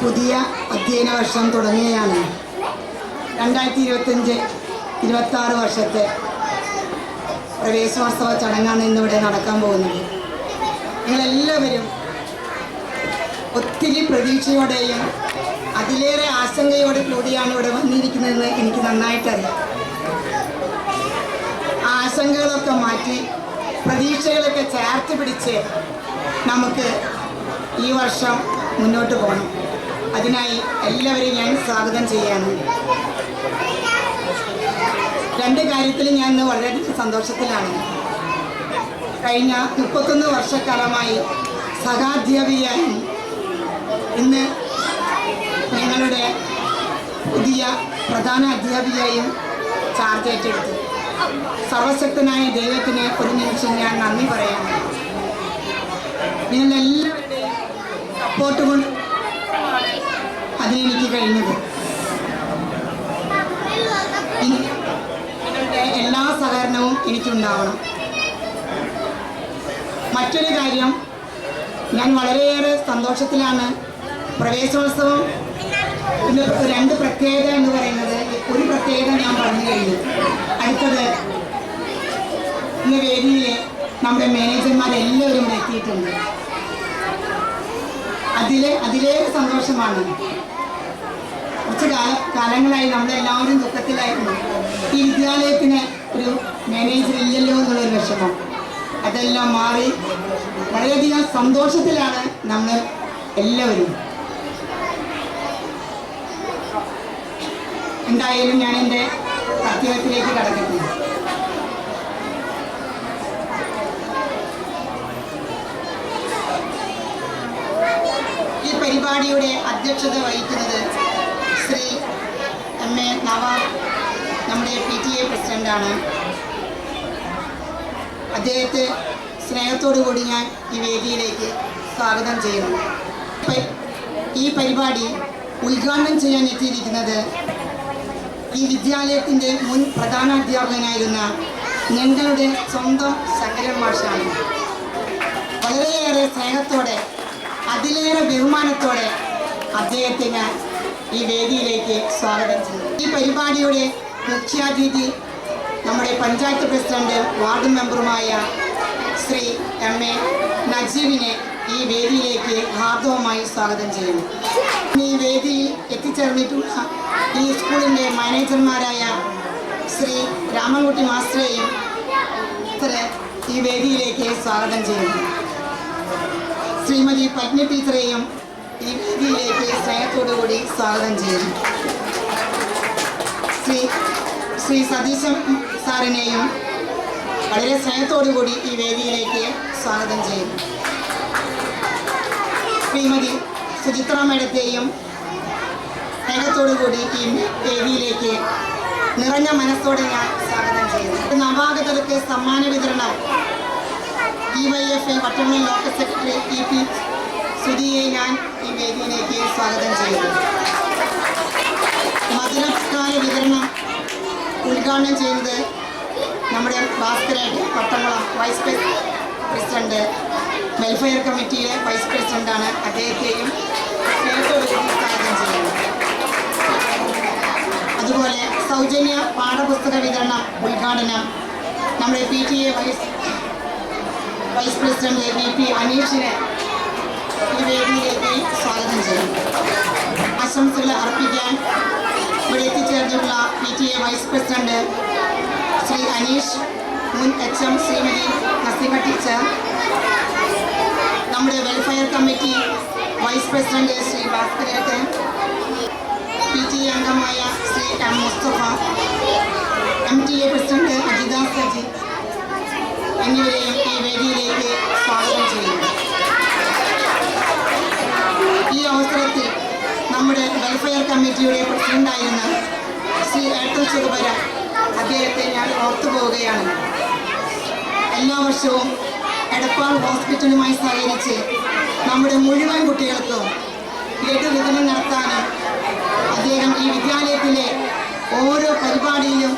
പുതിയ അധ്യയന വർഷം തുടങ്ങുകയാണ്. 2025-26 വർഷത്തെ പ്രവേശനോത്സവ ചടങ്ങാണ് ഇന്നിവിടെ നടക്കാൻ പോകുന്നത്. നിങ്ങളെല്ലാവരും ഒത്തിരി പ്രതീക്ഷയോടെയും അതിലേറെ ആശങ്കയോടെ കൂടിയാണ് ഇവിടെ വന്നിരിക്കുന്നതെന്ന് എനിക്ക് നന്നായിട്ടറിയാം. ആ ആശങ്കകളൊക്കെ മാറ്റി പ്രതീക്ഷകളൊക്കെ ചേർത്ത് പിടിച്ച് നമുക്ക് ഈ വർഷം മുന്നോട്ട് പോകണം. അതിനായി എല്ലാവരെയും ഞാൻ സ്വാഗതം ചെയ്യാണ്. രണ്ട് കാര്യത്തിൽ ഞാൻ ഇന്ന് വളരെയധികം സന്തോഷത്തിലാണ്. കഴിഞ്ഞ 31 വർഷക്കാലമായി സഹാധ്യാപികയായി ഇന്ന് ഞങ്ങളുടെ പുതിയ പ്രധാന അധ്യാപികയും ചാർജ് ഏറ്റെടുത്തു. സർവശക്തനായ ദൈവത്തിന് ഒരു നിമിഷം ഞാൻ നന്ദി പറയാണ്. നിങ്ങളെല്ലാവരുടെയും സപ്പോർട്ട് കൊണ്ട് അതിനെനിക്ക് കഴിഞ്ഞത്. നിങ്ങളുടെ എല്ലാ സഹകരണവും എനിക്കുണ്ടാവണം. മറ്റൊരു കാര്യം, ഞാൻ വളരെയേറെ സന്തോഷത്തിലാണ്. പ്രവേശനോത്സവം രണ്ട് പ്രത്യേകത എന്ന് പറയുന്നത്, ഒരു പ്രത്യേകത ഞാൻ പറഞ്ഞു കഴിഞ്ഞു. അടുത്തത്, ഇന്ന് വേദിയിൽ നമ്മുടെ മാനേജർമാരെല്ലാവരും എത്തിയിട്ടുണ്ട്. അതിലേറെ സന്തോഷമാണ്. കുറച്ച് കാലങ്ങളായി നമ്മളെല്ലാവരും ദുഃഖത്തിലായിരുന്നു. ഈ വിദ്യാലയത്തിന് ഒരു മാനേജർ ഇല്ലല്ലോ എന്നുള്ളൊരു വിഷമം, അതെല്ലാം മാറി വളരെയധികം സന്തോഷത്തിലാണ് നമ്മൾ എല്ലാവരും. എന്തായാലും ഞാൻ എൻ്റെ കർത്തവ്യത്തിലേക്ക് കടക്കട്ടെ. ഈ പരിപാടിയുടെ അധ്യക്ഷത വഹിക്കുന്നത് ശ്രീ MA നവാബ്, നമ്മുടെ PTA പ്രസിഡൻ്റാണ്. അദ്ദേഹത്തെ സ്നേഹത്തോടു കൂടി ഞാൻ ഈ വേദിയിലേക്ക് സ്വാഗതം ചെയ്യുന്നു. ഈ പരിപാടി ഉദ്ഘാടനം ചെയ്യാൻ എത്തിയിരിക്കുന്നത് ഈ വിദ്യാലയത്തിൻ്റെ മുൻ പ്രധാനാധ്യാപകനായിരുന്ന ഞങ്ങളുടെ സ്വന്തം ശങ്കരൻ മാഷാണ്. വളരെയേറെ സ്നേഹത്തോടെ, അതിലേറെ ബഹുമാനത്തോടെ അദ്ദേഹത്തെ ഞാൻ ഈ വേദിയിലേക്ക് സ്വാഗതം ചെയ്യുന്നു. ഈ പരിപാടിയുടെ മുഖ്യാതിഥി നമ്മുടെ പഞ്ചായത്ത് പ്രസിഡന്റ്, വാർഡ് മെമ്പറുമായ ശ്രീ MA നജീബിനെ ഈ വേദിയിലേക്ക് ഹാർദവമായി സ്വാഗതം ചെയ്യുന്നു. ഈ വേദിയിൽ എത്തിച്ചേർന്നിട്ടുള്ള ഈ സ്കൂളിൻ്റെ മാനേജർമാരായ ശ്രീ രാമൻകുട്ടി മാസ്റ്ററെയും ഈ വേദിയിലേക്ക് സ്വാഗതം ചെയ്യുന്നു. ശ്രീമതി പത്നി ടീച്ചറെയും ഈ വേദിയിലേക്ക് സ്നേഹത്തോടുകൂടി സ്വാഗതം ചെയ്യുന്നു. ശ്രീ സതീശൻ സാറിനെയും വളരെ സ്നേഹത്തോടുകൂടി ഈ വേദിയിലേക്ക് സ്വാഗതം ചെയ്യുന്നു. ശ്രീമതി സുചിത്ര മേഡത്തെയും സ്നേഹത്തോടുകൂടി ഈ വേദിയിലേക്ക് നിറഞ്ഞ മനസ്സോടെ ഞാൻ സ്വാഗതം ചെയ്യുന്നു. നവാഗതർക്ക് സമ്മാന വിതരണം DYFA വട്ടമണി ലോക്കൽ സെക്രട്ടറി EP സുധിയെ ഞാൻ ഈ വേദിയിലേക്ക് സ്വാഗതം ചെയ്യുന്നു. മധുരപുരസ്കാര വിതരണം ഉദ്ഘാടനം ചെയ്യുന്നത് നമ്മുടെ ഭാസ്കരേട്ടൻ പട്ടംകുളം വൈസ് പ്രസിഡന്റ്, വെൽഫെയർ കമ്മിറ്റിയിലെ വൈസ് പ്രസിഡന്റാണ്. അദ്ദേഹത്തെയും സ്നേഹത്തോടുകൂടി സ്വാഗതം ചെയ്യുന്നു. അതുപോലെ സൗജന്യ പാഠപുസ്തക വിതരണം ഉദ്ഘാടനം നമ്മുടെ PTA വൈസ് പ്രസിഡന്റ് VP അനീഷിനെ ഈ വേദിയിലേക്ക് സ്വാഗതം ചെയ്യുന്നു. ആശംസകൾ അർപ്പിക്കാൻ ഇവിടെ എത്തിച്ചേർന്നിട്ടുള്ള PTA vice president Shri Aneesh, മുൻ HM ശ്രീമതി നസീമ ടീച്ചർ, നമ്മുടെ welfare committee vice president Shri ഭാസ്കരേട്ടൻ, PTA അംഗമായ Shri M Mustafa, MTA president Ajitha Saji എന്നിവരെയും ഈ വേദിയിലേക്ക് സ്വാഗതം ചെയ്യുന്നു. ഈ അവസരത്തിൽ നമ്മുടെ വെൽഫെയർ കമ്മിറ്റിയുടെ പ്രസിഡന്റായിരുന്ന ശ്രീ ഏട്ടൻ ചെറുപര, അദ്ദേഹത്തെ ഞാൻ ഓർത്തു പോവുകയാണ്. എല്ലാ വർഷവും എടപ്പാൾ ഹോസ്പിറ്റലുമായി സഹകരിച്ച് നമ്മുടെ മുഴുവൻ കുട്ടികൾക്കും ലഡു വിതരണം നടത്താനും അദ്ദേഹം ഈ വിദ്യാലയത്തിലെ ഓരോ പരിപാടിയിലും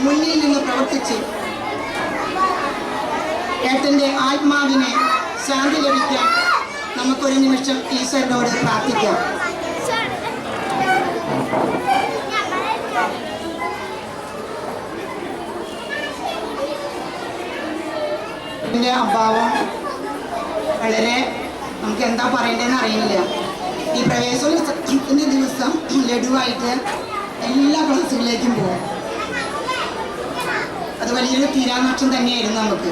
മുന്നിൽ നിന്ന് പ്രവർത്തിച്ചു. ഏട്ടൻ്റെ ആത്മാവിനെ ശാന്തി ലഭിക്കാൻ നമുക്കൊരു നിമിഷം ഈശ്വരനോട് പ്രാർത്ഥിക്കാം. സപ്പോർട്ടിൻ്റെ അഭാവം വളരെ നമുക്ക് എന്താ പറയേണ്ടതെന്ന് അറിയില്ല. ഈ പ്രവേശനോത്സവത്തിൻ്റെ ദിവസം ലഡുവായിട്ട് എല്ലാ ക്ലാസ്സുകളിലേക്കും പോകും. അത് വലിയൊരു തീരാനഷ്ടം തന്നെയായിരുന്നു നമുക്ക്.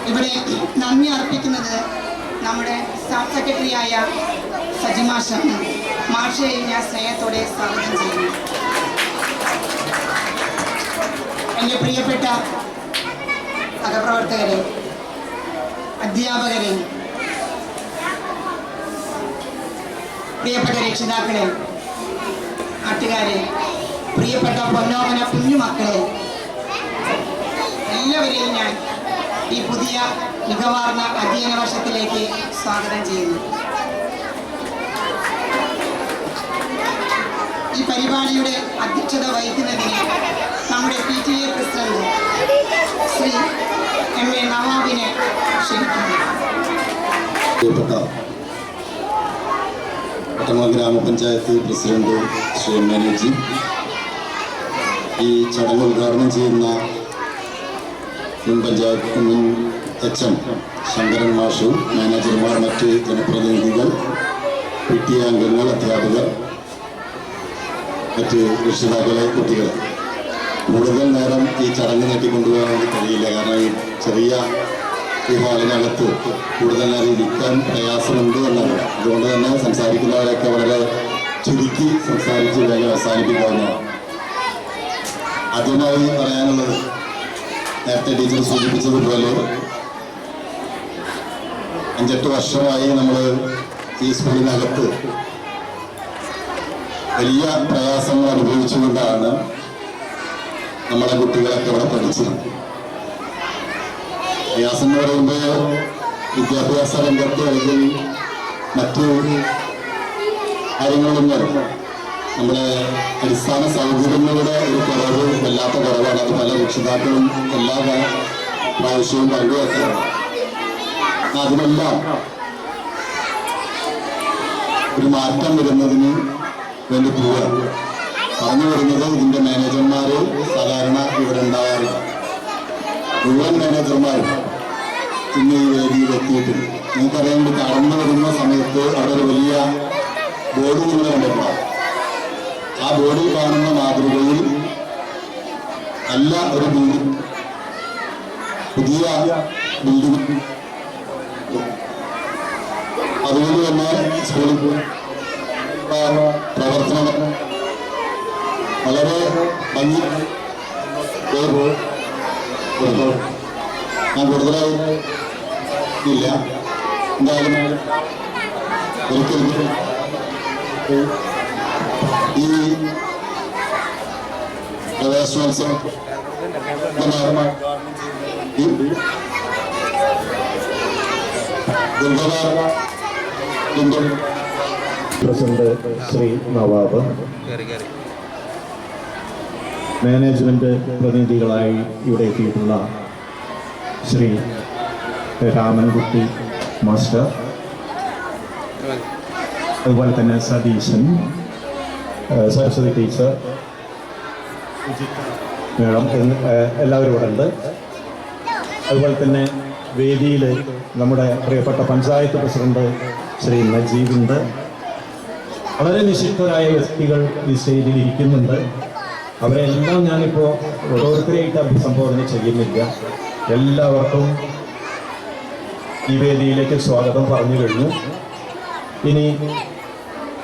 ഇവിടെ നന്ദി അർപ്പിക്കുന്നത് നമ്മുടെ സ്റ്റാഫ് സെക്രട്ടറിയായ സജിമാഷാണ്. മാഷയെ ഞാൻ സ്നേഹത്തോടെ സ്വാഗതം ചെയ്യുന്നു. എൻ്റെ പ്രിയപ്പെട്ട സഹപ്രവർത്തകരെ, അധ്യാപകരെ, പ്രിയപ്പെട്ട രക്ഷിതാക്കളെ, നാട്ടുകാരെ, പ്രിയപ്പെട്ട പൊന്നോമന കുഞ്ഞുമക്കളെ, എല്ലാവരെയും ഞാൻ ഈ പുതിയ മികവാർന്ന അധ്യയന വർഷത്തിലേക്ക് സ്വാഗതം ചെയ്യുന്നു. ഈ പരിപാടിയുടെ അധ്യക്ഷത വഹിക്കുന്നതിന് നമ്മുടെ PTA പ്രസിഡന്റ് ശ്രീ MA നവാബിനെ ക്ഷണിക്കുന്നു. പട്ടമ ഗ്രാമപഞ്ചായത്ത് പ്രസിഡന്റ് ശ്രീ MA ഈ ചടങ്ങ് ഉദ്ഘാടനം ചെയ്യുന്ന മുൻ HM ശങ്കരൻ മാഷു, മാനേജർമാർ, മറ്റ് ജനപ്രതിനിധികൾ, PTA അംഗങ്ങൾ, അധ്യാപകർ, മറ്റ് രക്ഷിതാക്കളെ, കുട്ടികളെ, കൂടുതൽ നേരം ഈ ചടങ്ങ് നീട്ടിക്കൊണ്ടുപോകാൻ വേണ്ടി കഴിയില്ല. കാരണം ഈ ചെറിയ ഈ ഹാളിനകത്ത് കൂടുതൽ നേരം ഇരിക്കാൻ പ്രയാസമുണ്ട് എന്നാണ്. അതുകൊണ്ട് തന്നെ സംസാരിക്കുന്നവരൊക്കെ വളരെ ചുരുക്കി സംസാരിച്ച് വേഗം അവസാനിപ്പിക്കാവുന്നതാണ്. ആദ്യമായി പറയാനുള്ളത്, നേരത്തെ ടീച്ചർ സൂചിപ്പിച്ചതുപോലെ 5-8 വർഷമായി നമ്മൾ ഈ സ്കൂളിനകത്ത് വലിയ പ്രയാസങ്ങൾ അനുഭവിച്ചുകൊണ്ടാണ് നമ്മളെ കുട്ടികളൊക്കെ ഇവിടെ പഠിച്ചത്. പ്രയാസം എന്ന് പറയുമ്പോൾ വിദ്യാഭ്യാസ രംഗത്ത് അല്ലെങ്കിൽ മറ്റു കാര്യങ്ങളൊന്നും നമ്മുടെ അടിസ്ഥാന സൗകര്യങ്ങളുടെ ഒരു കുറവ്, വല്ലാത്ത കുറവാണ്. അത് പല രക്ഷിതാക്കളും എല്ലാ പ്രാവശ്യവും പങ്കുവെക്കാറുണ്ട്. അതിനെല്ലാം ഒരു മാറ്റം വരുന്നതിന് വേണ്ടി പോവുക. പറഞ്ഞു വരുന്നത്, ഇതിൻ്റെ മാനേജർമാർ സാധാരണ ഇവിടെ ഉണ്ടാകാറില്ല. മുഴുവൻ മാനേജർമാരും ഇന്ന് ഈ വേദിയിൽ എത്തിയിട്ടുണ്ട്. നിങ്ങൾക്കറിയാൻ വേണ്ടി കടന്നു വരുന്ന സമയത്ത് അവിടെ ഒരു വലിയ ബോർഡ് നിങ്ങൾ കണ്ടിട്ടുണ്ടാവും. ആ ബോർഡിൽ കാണുന്ന മാതൃകയിൽ നല്ല ഒരു ബിൽഡിംഗ്, പുതിയ ബിൽഡിംഗ്, അതുകൊണ്ട് തന്നെ സ്കൂളിൽ പ്രവർത്തനം വളരെ ഭംഗി. ഞാൻ കൂടുതലായി ഇല്ല, എന്തായാലും ഒരിക്കലും ഈ പ്രവേശനോത്സവം പ്രസിഡന്റ് ശ്രീ നവാബ്, മാനേജ്മെന്റ് പ്രതിനിധികളായി ഇവിടെ എത്തിയിട്ടുള്ള ശ്രീ രാമൻകുട്ടി മാസ്റ്റർ, അതുപോലെ തന്നെ സതീശൻ, സരസ്വതി ടീച്ചർ, മേഡം, എല്ലാവരും ഇവിടെ ഉണ്ട്. അതുപോലെ തന്നെ വേദിയിൽ നമ്മുടെ പ്രിയപ്പെട്ട പഞ്ചായത്ത് പ്രസിഡന്റ് ശ്രീ നജീബുണ്ട്. വളരെ നിശിദ്ധരായ വ്യക്തികൾ ഈ സ്റ്റേജിൽ ഇരിക്കുന്നുണ്ട്. അവരെല്ലാം ഞാനിപ്പോൾ ഓരോരുത്തരെയായിട്ട് അഭിസംബോധന ചെയ്യുന്നില്ല. എല്ലാവർക്കും ഈ വേദിയിലേക്ക് സ്വാഗതം പറഞ്ഞു കഴിഞ്ഞു. ഇനി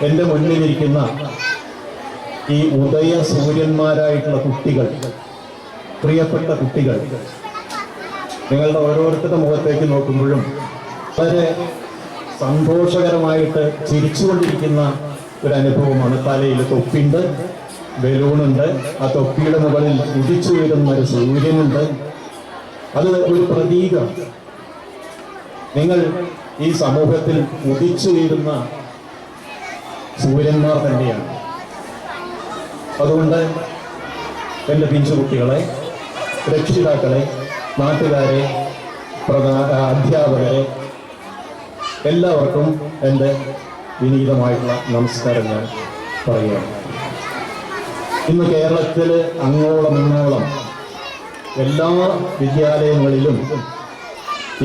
എൻ്റെ മുന്നിലിരിക്കുന്ന ഈ ഉദയ സൂര്യന്മാരായിട്ടുള്ള കുട്ടികൾ, പ്രിയപ്പെട്ട കുട്ടികൾ, നിങ്ങളുടെ ഓരോരുത്തരുടെ മുഖത്തേക്ക് നോക്കുമ്പോഴും വളരെ സന്തോഷകരമായിട്ട് ചിരിച്ചുകൊണ്ടിരിക്കുന്ന ഒരു അനുഭവമാണ്. തലയിൽ തൊപ്പിയുണ്ട്, ബലൂണുണ്ട്, ആ തൊപ്പിയുടെ മുകളിൽ ഉദിച്ചു വരുന്ന ഒരു സൂര്യനുണ്ട്. അത് ഒരു പ്രതീകം. നിങ്ങൾ ഈ സമൂഹത്തിൽ ഉദിച്ചു വീഴുന്ന സൂര്യന്മാർ തന്നെയാണ്. അതുകൊണ്ട് എൻ്റെ പിഞ്ചുകുട്ടികളെ, രക്ഷിതാക്കളെ, നാട്ടുകാരെ, അധ്യാപകരെ, എല്ലാവർക്കും എൻ്റെ വിനീതമായിട്ടുള്ള നമസ്കാരം ഞാൻ പറയുകയാണ്. ഇന്ന് കേരളത്തിൽ അങ്ങോളം ഇങ്ങോളം എല്ലാ വിദ്യാലയങ്ങളിലും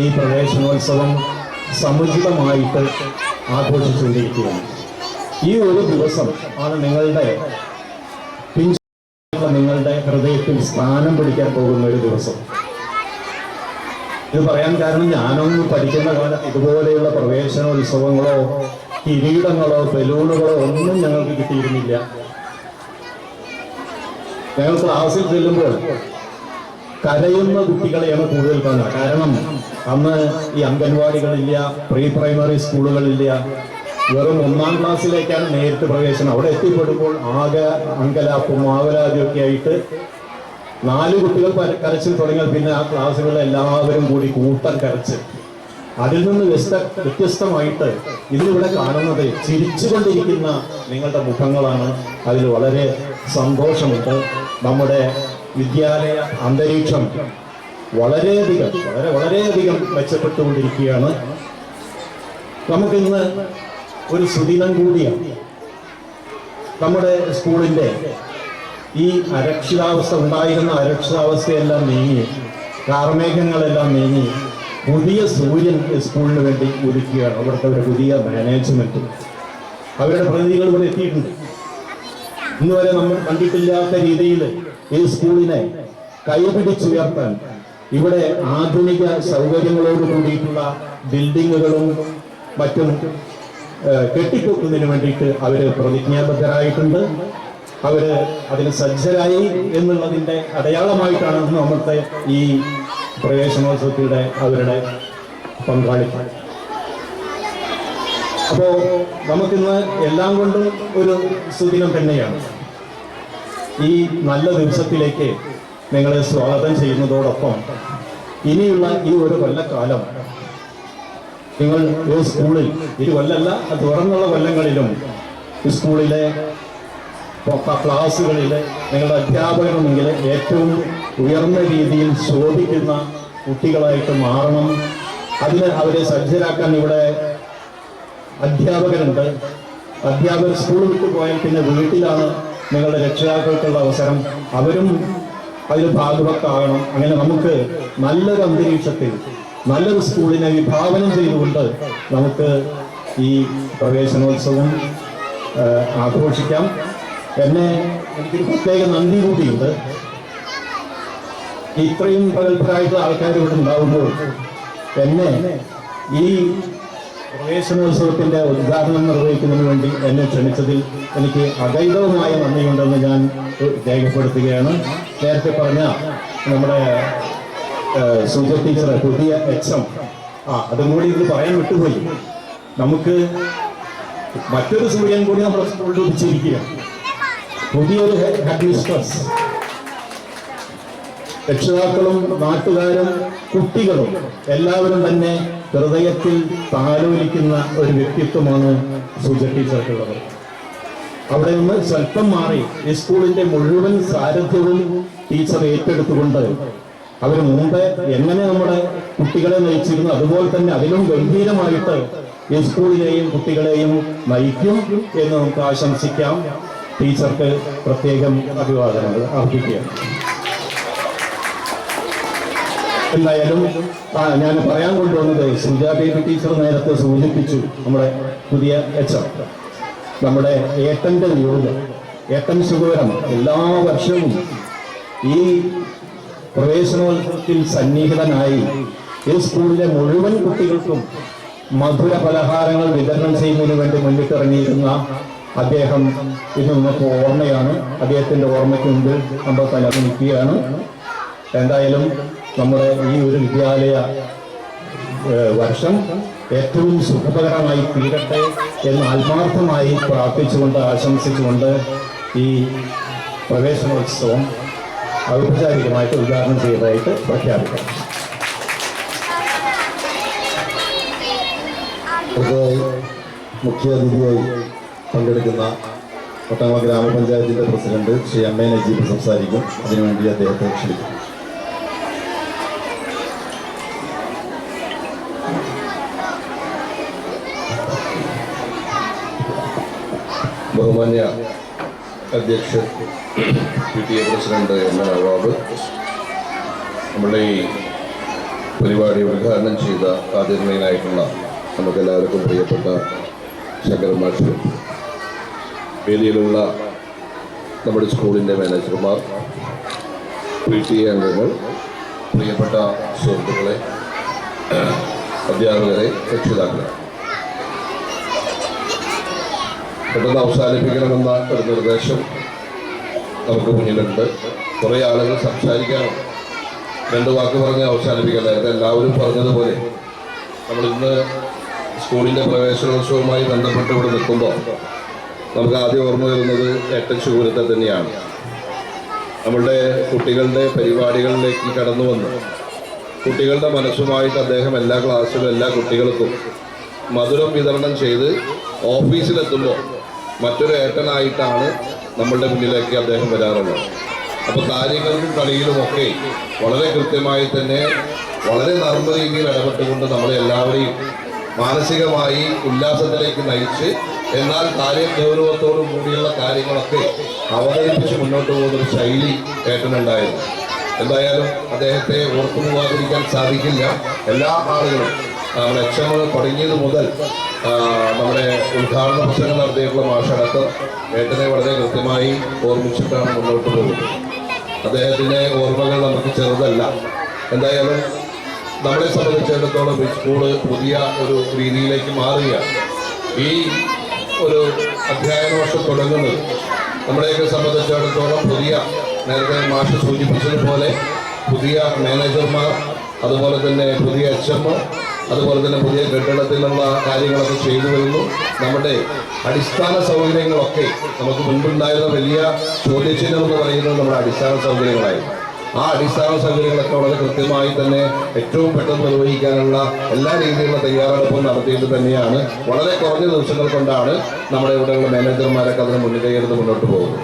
ഈ പ്രവേശനോത്സവം സമുചിതമായിട്ട് ആഘോഷിച്ചുകൊണ്ടിരിക്കുകയാണ്. ഈ ഒരു ദിവസം ആണ് നിങ്ങളുടെ ഹൃദയത്തിൽ സ്ഥാനം പിടിക്കാൻ പോകുന്ന ഒരു ദിവസം. ഇത് പറയാൻ കാരണം ഞാനൊന്നും പഠിക്കുന്ന കാലം ഇതുപോലെയുള്ള പ്രവേശനോത്സവങ്ങളോ കിരീടങ്ങളോ ബലൂണുകളോ ഒന്നും ഞങ്ങൾക്ക് കിട്ടിയിരുന്നില്ല. ഞങ്ങൾ ക്ലാസ്സിൽ ചെല്ലുമ്പോൾ കരയുന്ന കുട്ടികളെയാണ് കൂടുതൽ കാണുക. കാരണം അന്ന് ഈ അംഗൻവാടികളില്ല, പ്രീ പ്രൈമറി സ്കൂളുകളില്ല. വെറും 1-ാം ക്ലാസ്സിലേക്കാണ് നേരിട്ട് പ്രവേശനം. അവിടെ എത്തിപ്പെടുമ്പോൾ ആകെ അങ്കലാപ്പും ആവലാതിയൊക്കെ ആയിട്ട് 4 കുട്ടികൾ കരച്ചിൽ തുടങ്ങിയാൽ പിന്നെ ആ ക്ലാസ്സുകളിൽ എല്ലാവരും കൂടി കൂട്ടം കരച്ച്. അതിൽ നിന്ന് വ്യത്യസ്തമായിട്ട് ഇതിലൂടെ കാണുന്നത് ചിരിച്ചുകൊണ്ടിരിക്കുന്ന നിങ്ങളുടെ മുഖങ്ങളാണ്. അതിൽ വളരെ സന്തോഷമുണ്ട്. നമ്മുടെ വിദ്യാലയ അന്തരീക്ഷം വളരെയധികം മെച്ചപ്പെട്ടുകൊണ്ടിരിക്കുകയാണ്. നമുക്കിന്ന് ഒരു സുദിനം കൂടിയാണ്. നമ്മുടെ സ്കൂളിൻ്റെ ഈ ഉണ്ടായിരുന്ന അരക്ഷിതാവസ്ഥയെല്ലാം നീങ്ങി, കാർമേഘങ്ങളെല്ലാം നീങ്ങി, പുതിയ സൂര്യൻ സ്കൂളിന് വേണ്ടി ഒരുക്കുകയാണ്. അവിടുത്തെ ഒരു പുതിയ മാനേജ്മെന്റ്, അവരുടെ പ്രതിനിധികൾ ഇവിടെ എത്തിയിട്ടുണ്ട്. ഇന്നുവരെ നമ്മൾ കണ്ടിട്ടില്ലാത്ത രീതിയിൽ ഈ സ്കൂളിനെ കൈപിടിച്ചുയർത്താൻ ഇവിടെ ആധുനിക സൗകര്യങ്ങളോട് കൂടിയിട്ടുള്ള ബിൽഡിങ്ങുകളും മറ്റും കെട്ടിപ്പൊക്കുന്നതിന് വേണ്ടിയിട്ട് അവർ പ്രതിജ്ഞാബദ്ധരായിട്ടുണ്ട്. അവര് അതിന് സജ്ജരായി എന്നുള്ളതിൻ്റെ അടയാളമായിട്ടാണ് നമ്മളുടെ ഈ പ്രവേശനോത്സവത്തിലൂടെ അവരുടെ പങ്കാളിത്തം. അപ്പോൾ നമുക്കിന്ന് എല്ലാം കൊണ്ടും ഒരു സുദിനം തന്നെയാണ്. ഈ നല്ല ദിവസത്തിലേക്ക് നിങ്ങളെ സ്വാഗതം ചെയ്യുന്നതോടൊപ്പം ഇനിയുള്ള ഈ ഒരു കൊല്ലക്കാലം നിങ്ങൾ ഈ സ്കൂളിൽ, ഈ കൊല്ലല്ല തുറന്നുള്ള കൊല്ലങ്ങളിലും സ്കൂളിലെ ക്ലാസ്സുകളിൽ നിങ്ങളുടെ അധ്യാപകരുമെങ്കിൽ ഏറ്റവും ഉയർന്ന രീതിയിൽ ശോഭിക്കുന്ന കുട്ടികളായിട്ട് മാറണം. അതിന് അവരെ സജ്ജരാക്കാൻ ഇവിടെ അധ്യാപകരുണ്ട്. അധ്യാപകർ സ്കൂൾ വിട്ടു പോയാൽ പിന്നെ വീട്ടിലാണ് നിങ്ങളുടെ രക്ഷിതാക്കൾക്കുള്ള അവസരം. അവരും അതിൽ ഭാഗവത്താകണം. അങ്ങനെ നമുക്ക് നല്ലൊരു അന്തരീക്ഷത്തിൽ നല്ലൊരു സ്കൂളിനെ വിഭാവനം ചെയ്തുകൊണ്ട് നമുക്ക് ഈ പ്രവേശനോത്സവം ആഘോഷിക്കാം. എനിക്കൊരു പ്രത്യേക നന്ദി കൂടിയുണ്ട്. ഇത്രയും പ്രഗത്ഭരായിട്ടുള്ള ആൾക്കാർ ഇവിടെ ഉണ്ടാവുമ്പോൾ എന്നെ ഈ പ്രവേശനോത്സവത്തിന്റെ ഉദ്ഘാടനം നിർവഹിക്കുന്നതിന് വേണ്ടി എന്നെ ക്ഷണിച്ചതിൽ എനിക്ക് അഗൈതവുമായ നന്ദിയുണ്ടെന്ന് ഞാൻ രേഖപ്പെടുത്തുകയാണ്. നേരത്തെ പറഞ്ഞ നമ്മുടെ സുജ ടീച്ചറെ, പുതിയ HM, അതും കൂടി ഇത് പറയാൻ വിട്ടുപോയി. നമുക്ക് മറ്റൊരു സൂര്യൻ കൂടി നമ്മുടെ സ്കൂളിൽ ഉദിച്ചിരിക്കുക. പുതിയൊരു ഹെഡ് മിസ്ട്രസ്. രക്ഷിതാക്കളും നാട്ടുകാരും കുട്ടികളും എല്ലാവരും തന്നെ ഹൃദയത്തിൽ താലോലിക്കുന്ന ഒരു വ്യക്തിത്വമാണ് സുജ ടീച്ചർക്കുള്ളത്. അവിടെ നിന്ന് സ്വല്പം മാറി ഈ സ്കൂളിന്റെ മുഴുവൻ സാരഥ്യവും ടീച്ചർ ഏറ്റെടുത്തുകൊണ്ട് അവർ മുമ്പ് എങ്ങനെ നമ്മുടെ കുട്ടികളെ നയിച്ചിരുന്നു അതുപോലെ തന്നെ അതിലും ഗംഭീരമായിട്ട് ഈ സ്കൂളിലെയും കുട്ടികളെയും നയിക്കും എന്ന് നമുക്ക് ആശംസിക്കാം. ടീച്ചർക്ക് പ്രത്യേകം അഭിവാദനങ്ങൾ അർപ്പിക്കുകയാണ്. എന്തായാലും ഞാൻ പറയാൻ കൊണ്ടുവന്നത് സുജ ബേബി ടീച്ചർ നേരത്തെ സൂചിപ്പിച്ചു. നമ്മുടെ പുതിയ HM, നമ്മുടെ ഏട്ടന്റെ നിയോഗം, ഏട്ടൻ സുഖവരം എല്ലാ വർഷവും ഈ പ്രവേശനോത്സവത്തിൽ സന്നിഹിതനായി ഈ സ്കൂളിലെ മുഴുവൻ കുട്ടികൾക്കും മധുര പലഹാരങ്ങൾ വിതരണം ചെയ്യുന്നതിന് വേണ്ടി മുന്നിട്ടിറങ്ങിയിരുന്ന അദ്ദേഹം ഇന്ന് നമുക്ക് ഓർമ്മയാണ്. അദ്ദേഹത്തിന്റെ ഓർമ്മയ്ക്ക് മുമ്പിൽ നമ്മൾ തലകുനിക്കുകയാണ്. എന്തായാലും നമ്മുടെ ഈ ഒരു വിദ്യാലയ വർഷം ഏറ്റവും സുഖകരമായി തീരട്ടെ എന്ന് ആത്മാർത്ഥമായി പ്രാർത്ഥിച്ചുകൊണ്ട് ആശംസിച്ചുകൊണ്ട് ഈ പ്രവേശനോത്സവം ഔപചാരികമായിട്ട് ഉദ്ഘാടനം ചെയ്തതായിട്ട് പ്രഖ്യാപിക്കാം. മുഖ്യാതിഥിയായി പങ്കെടുക്കുന്ന പട്ടാമ്പ ഗ്രാമപഞ്ചായത്തിന്റെ president Shri M. A. Najeeb സംസാരിക്കും. അതിനുവേണ്ടി അദ്ദേഹത്തെ ക്ഷണിക്കും. ബഹുമാന്യ അധ്യക്ഷൻ PTA president M. A. Nawab, നമ്മുടെ ഈ പരിപാടി ഉദ്ഘാടനം ചെയ്ത ആദരണീയനായിട്ടുള്ള നമുക്കെല്ലാവർക്കും പ്രിയപ്പെട്ട ശങ്കരൻ മാഷ്, വേദിയിലുള്ള നമ്മുടെ സ്കൂളിൻ്റെ മാനേജർമാർ, PTA അംഗങ്ങൾ, പ്രിയപ്പെട്ട സുഹൃത്തുക്കളെ, അധ്യാപകരെ, രക്ഷിതാക്കളെ, പെട്ടെന്ന് അവസാനിപ്പിക്കണമെന്ന ഒരു നിർദ്ദേശം നമുക്ക് മുന്നിലുണ്ട്. കുറേ ആളുകൾ സംസാരിക്കാനുണ്ട്. 2 വാക്ക് പറഞ്ഞ് അവസാനിപ്പിക്കേണ്ടത്. എല്ലാവരും പറഞ്ഞതുപോലെ നമ്മളിന്ന് സ്കൂളിൻ്റെ പ്രവേശനോത്സവവുമായി ബന്ധപ്പെട്ട് ഇവിടെ നിൽക്കുമ്പോൾ നമുക്ക് ആദ്യം ഓർമ്മ വരുന്നത് ഏട്ടൻ ശൂരത്തെ തന്നെയാണ്. നമ്മളുടെ കുട്ടികളുടെ പരിപാടികളിലേക്ക് കടന്നു വന്ന് കുട്ടികളുടെ മനസ്സുമായിട്ട് അദ്ദേഹം എല്ലാ ക്ലാസ്സിലും എല്ലാ കുട്ടികൾക്കും മധുരം വിതരണം ചെയ്ത് ഓഫീസിലെത്തുമ്പോൾ മറ്റൊരു ഏട്ടനായിട്ടാണ് നമ്മളുടെ മുന്നിലേക്ക് അദ്ദേഹം വരാറുള്ളത്. അപ്പോൾ കാര്യങ്ങൾക്കും കളിയിലുമൊക്കെ വളരെ കൃത്യമായി തന്നെ വളരെ നർമ്മ രീതിയിൽ ഇടപെട്ടുകൊണ്ട് നമ്മളെ എല്ലാവരെയും മാനസികമായി ഉല്ലാസത്തിലേക്ക് നയിച്ച് എന്നാൽ കാര്യഗൗരവത്തോടു കൂടിയുള്ള കാര്യങ്ങളൊക്കെ അവതരിപ്പിച്ച് മുന്നോട്ട് പോകുന്നൊരു ശൈലി ഏട്ടനുണ്ടായിരുന്നു. എന്തായാലും അദ്ദേഹത്തെ ഓർത്തു പോകാതിരിക്കാൻ സാധിക്കില്ല. എല്ലാ ആളുകളും നമ്മുടെ HM തുടങ്ങിയത് മുതൽ നമ്മുടെ ഉദ്ഘാടന പ്രസംഗം നടത്തിയിട്ടുള്ള മാഷടക്കം ഏട്ടനെ വളരെ കൃത്യമായി ഓർമ്മിച്ചിട്ടാണ് മുന്നോട്ട് പോകുന്നത്. അദ്ദേഹത്തിൻ്റെ ഓർമ്മകൾ നമുക്ക് ചെറുതല്ല. എന്തായാലും നമ്മളെ സംബന്ധിച്ചിടത്തോളം ഈ സ്കൂള് പുതിയ ഒരു രീതിയിലേക്ക് മാറുകയാണ്. ഈ ഒരു അധ്യയന വർഷം തുടങ്ങുന്നത് നമ്മളെയൊക്കെ സംബന്ധിച്ചിടത്തോളം പുതിയ, നേരത്തെ മാഷ് സൂചിപ്പിച്ചതുപോലെ പുതിയ മാനേജർമാർ, അതുപോലെ തന്നെ പുതിയ HM, അതുപോലെ തന്നെ പുതിയ കെട്ടിടത്തിലുള്ള കാര്യങ്ങളൊക്കെ ചെയ്തു വരുന്നു. നമ്മുടെ അടിസ്ഥാന സൗകര്യങ്ങളൊക്കെ നമുക്ക് മുൻപുണ്ടായിരുന്ന വലിയ ചോദ്യചിഹ്നം എന്ന് പറയുന്നത് നമ്മുടെ അടിസ്ഥാന സൗകര്യങ്ങളായിരുന്നു. ആ അടിസ്ഥാന സൗകര്യങ്ങളൊക്കെ വളരെ കൃത്യമായി തന്നെ ഏറ്റവും പെട്ടെന്ന് നിർവഹിക്കാനുള്ള എല്ലാ രീതിയിലുള്ള തയ്യാറെടുപ്പും നടത്തിയിട്ട് തന്നെയാണ് വളരെ കുറഞ്ഞ ദിവസങ്ങൾ കൊണ്ടാണ് നമ്മുടെ ഇവിടെയുള്ള മാനേജർമാരൊക്കെ അതിന് മുൻകൈയെടുത്ത് മുന്നോട്ട് പോകുന്നത്.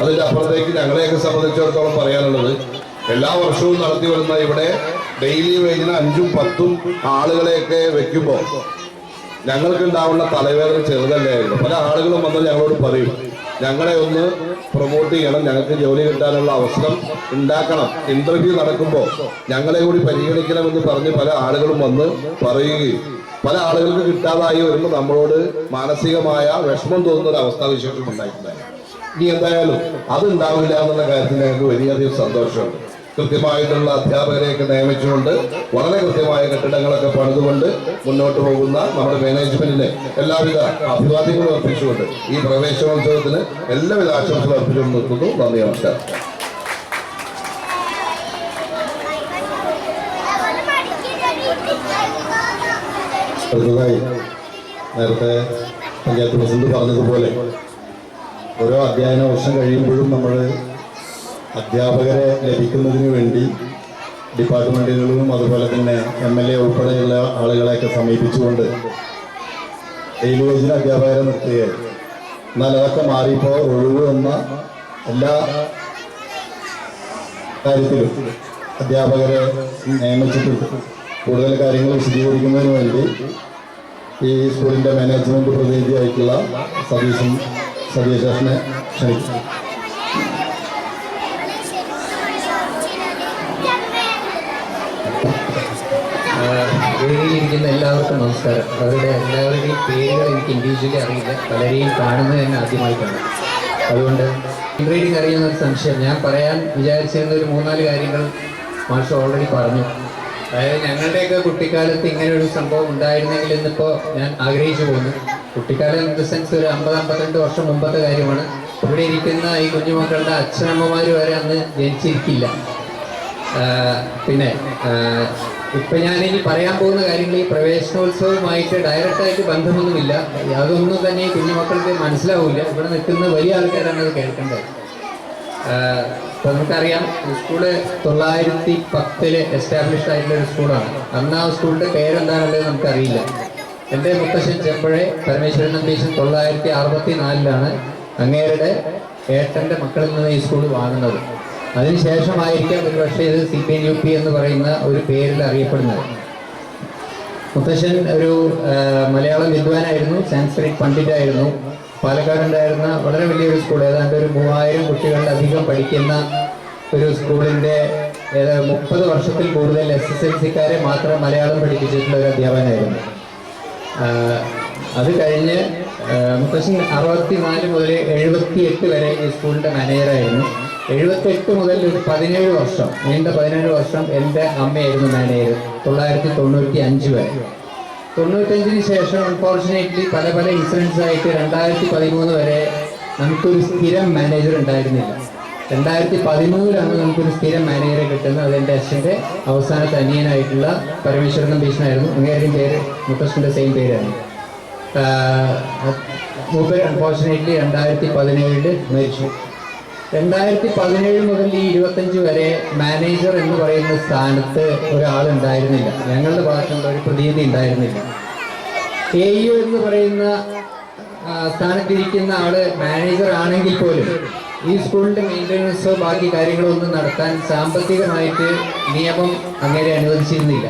അതിൻ്റെ അപ്പുറത്തേക്ക് ഞങ്ങളെയൊക്കെ സംബന്ധിച്ചിടത്തോളം പറയാനുള്ളത്, എല്ലാ വർഷവും നടത്തി വരുന്ന ഇവിടെ ഡെയിലി വേജിന് 5ഉം 10ഉം ആളുകളെയൊക്കെ വെക്കുമ്പോൾ ഞങ്ങൾക്കുണ്ടാവുന്ന തലവേദന ചെറുതല്ലായിരുന്നു. പല ആളുകളും വന്നാൽ ഞങ്ങളോട് പറയും, ഞങ്ങളെ ഒന്ന് പ്രൊമോട്ട് ചെയ്യണം, ഞങ്ങൾക്ക് ജോലി കിട്ടാനുള്ള അവസരം ഉണ്ടാക്കണം, ഇന്റർവ്യൂ നടക്കുമ്പോൾ ഞങ്ങളെ കൂടി പരിഗണിക്കണമെന്ന് പറഞ്ഞ് പല ആളുകളും വന്ന് പറയുകയും പല ആളുകൾക്ക് കിട്ടാതായി വരുമ്പോൾ നമ്മളോട് മാനസികമായ വിഷമം തോന്നുന്ന ഒരു അവസ്ഥാവിശേഷം ഉണ്ടായിട്ടുണ്ടായിരുന്നു. ഇനി എന്തായാലും അതുണ്ടാവില്ല എന്നുള്ള കാര്യത്തിൽ ഞങ്ങൾക്ക് വലിയധികം സന്തോഷമുണ്ട്. കൃത്യമായിട്ടുള്ള അധ്യാപകരെയൊക്കെ നിയമിച്ചുകൊണ്ട് വളരെ കൃത്യമായ കെട്ടിടങ്ങളൊക്കെ പണിതുകൊണ്ട് മുന്നോട്ട് പോകുന്ന നമ്മുടെ മാനേജ്മെന്റിന് എല്ലാവിധ അഭിവാദ്യങ്ങളും അർപ്പിച്ചുകൊണ്ട് ഈ പ്രവേശനോത്സവത്തിന് എല്ലാവിധ ആശംസകളും അർപ്പിച്ചുകൊണ്ട് നിർത്തുന്നു. നന്ദി, നമസ്കാരം. അടുത്തതായി നേരത്തെ പഞ്ചായത്ത് പ്രസിഡന്റ് പറഞ്ഞതുപോലെ ഓരോ അധ്യയന വർഷം കഴിയുമ്പോഴും നമ്മൾ അധ്യാപകരെ ലഭിക്കുന്നതിന് വേണ്ടി ഡിപ്പാർട്ട്മെൻറ്റുകളും അതുപോലെ തന്നെ MLA ഉൾപ്പെടെയുള്ള ആളുകളെയൊക്കെ സമീപിച്ചുകൊണ്ട് ഡെയിലി വേജിന് അധ്യാപകരെ നിർത്തുകയായിരുന്നു. എന്നാൽ അതൊക്കെ മാറിയപ്പോൾ ഒഴിവ് വന്ന എല്ലാ കാര്യത്തിലും അധ്യാപകരെ നിയമിച്ചിട്ടുണ്ട്. കൂടുതൽ കാര്യങ്ങൾ വിശദീകരിക്കുന്നതിന് വേണ്ടി ഈ സ്കൂളിൻ്റെ മാനേജ്മെൻറ്റ് പ്രതിനിധിയായിട്ടുള്ള സതീശേഷനെ ക്ഷണിച്ചു. വേദിയിലിരിക്കുന്ന എല്ലാവർക്കും നമസ്കാരം. അവരുടെ എല്ലാവരുടെയും പേരുകൾ എനിക്ക് ഇൻഡിവിജ്വലി അറിയില്ല, പലരെയും കാണുന്നത് തന്നെ ആദ്യമായിട്ടാണ്. അതുകൊണ്ട് റീഡിങ് അറിയുന്ന ഒരു സംശയം, ഞാൻ പറയാൻ വിചാരിച്ചിരുന്ന ഒരു 3-4 കാര്യങ്ങൾ മാഷ് ഓൾറെഡി പറഞ്ഞു. അതായത് ഞങ്ങളുടെയൊക്കെ കുട്ടിക്കാലത്ത് ഇങ്ങനെ ഒരു സംഭവം ഉണ്ടായിരുന്നെങ്കിൽ എന്നിപ്പോൾ ഞാൻ ആഗ്രഹിച്ചു പോകുന്നു. കുട്ടിക്കാലം ഇൻ ദ സെൻസ് ഒരു 50-52 വർഷം മുമ്പത്തെ കാര്യമാണ്. ഇവിടെ ഇരിക്കുന്ന ഈ കുഞ്ഞുമക്കളുടെ അച്ഛനമ്മമാർ വരെ അന്ന് ജനിച്ചിരിക്കില്ല. പിന്നെ ഇപ്പം ഞാനിനി പറയാൻ പോകുന്ന കാര്യങ്ങൾ ഈ പ്രവേശനോത്സവവുമായിട്ട് ഡയറക്റ്റായിട്ട് ബന്ധമൊന്നുമില്ല. അതൊന്നും തന്നെ ഈ കുഞ്ഞുമക്കൾക്ക് മനസ്സിലാവില്ല. ഇവിടെ നിൽക്കുന്ന വലിയ ആൾക്കാരാണ് അത് കേൾക്കേണ്ടത്. ഇപ്പം നമുക്കറിയാം, സ്കൂള് 910 എസ്റ്റാബ്ലിഷ്ഡ് ആയിട്ടുള്ള ഒരു സ്കൂളാണ്. അന്ന് ആ സ്കൂളിൻ്റെ പേരെന്താണുള്ളത് നമുക്കറിയില്ല. എൻ്റെ മുത്തശ്ശൻ ചെമ്പഴെ പരമേശ്വരൻ നമ്പീശൻ 964 അങ്ങേരുടെ ഏട്ടൻ്റെ മക്കളിൽ നിന്ന് ഈ സ്കൂൾ വാങ്ങുന്നത്. അതിനുശേഷമായിരിക്കാം ഒരു പക്ഷേ ഇത് CPNUP എന്ന് പറയുന്ന ഒരു പേരിൽ അറിയപ്പെടുന്നത്. മുത്തശ്ശൻ ഒരു മലയാളം വിദ്വാനായിരുന്നു, സാൻസ്ക്രിറ്റ് പണ്ഡിറ്റായിരുന്നു. പാലക്കാടുണ്ടായിരുന്ന വളരെ വലിയൊരു സ്കൂൾ, ഏതാണ്ട് ഒരു 3000 കുട്ടികളിലധികം പഠിക്കുന്ന ഒരു സ്കൂളിൻ്റെ ഏതാണ്ട് 30 വർഷത്തിൽ കൂടുതൽ SSLC-ക്കാരെ മാത്രം മലയാളം പഠിപ്പിച്ചിട്ടുള്ള ഒരു അധ്യാപകനായിരുന്നു. അത് കഴിഞ്ഞ് മുത്തശ്ശൻ 64 മുതൽ 78 വരെ ഈ സ്കൂളിൻ്റെ മാനേജറായിരുന്നു. 78 മുതൽ ഒരു 17 വർഷം, നീണ്ട 17 വർഷം എൻ്റെ അമ്മയായിരുന്നു മാനേജർ, 1995 വരെ. 95-ന് ശേഷം അൺഫോർച്ചുനേറ്റ്ലി പല പല ഇൻസിഡൻസ് ആയിട്ട് 2013 വരെ നമുക്കൊരു സ്ഥിരം മാനേജർ ഉണ്ടായിരുന്നില്ല. 2013-ലാണ് നമുക്കൊരു സ്ഥിരം മാനേജറെ കിട്ടുന്നത്. അതെൻ്റെ അച്ഛൻ്റെ അവസാനത്തെ അനിയനായിട്ടുള്ള പരമേശ്വരൻ നമ്പീശനായിരുന്നു. അങ്ങേരുടെയും പേര് മുത്തശ്ശൻ്റെ സെയിം പേരായിരുന്നു. മൂപ്പർ അൺഫോർച്ചുനേറ്റ്ലി 2017 മരിച്ചു. 2017 മുതൽ ഈ 25 വരെ മാനേജർ എന്ന് പറയുന്ന സ്ഥാനത്ത് ഒരാളുണ്ടായിരുന്നില്ല. ഞങ്ങളുടെ ഭാഗത്തുള്ള ഒരു പ്രതീതി ഉണ്ടായിരുന്നില്ല. AU എന്ന് പറയുന്ന സ്ഥാനത്തിരിക്കുന്ന ആള് മാനേജർ ആണെങ്കിൽ പോലും ഈ സ്കൂളിന്റെ മെയിൻ്റനൻസോ ബാക്കി കാര്യങ്ങളോ ഒന്നും നടത്താൻ സാമ്പത്തികമായിട്ട് നിയമം അങ്ങനെ അനുവദിച്ചിരുന്നില്ല.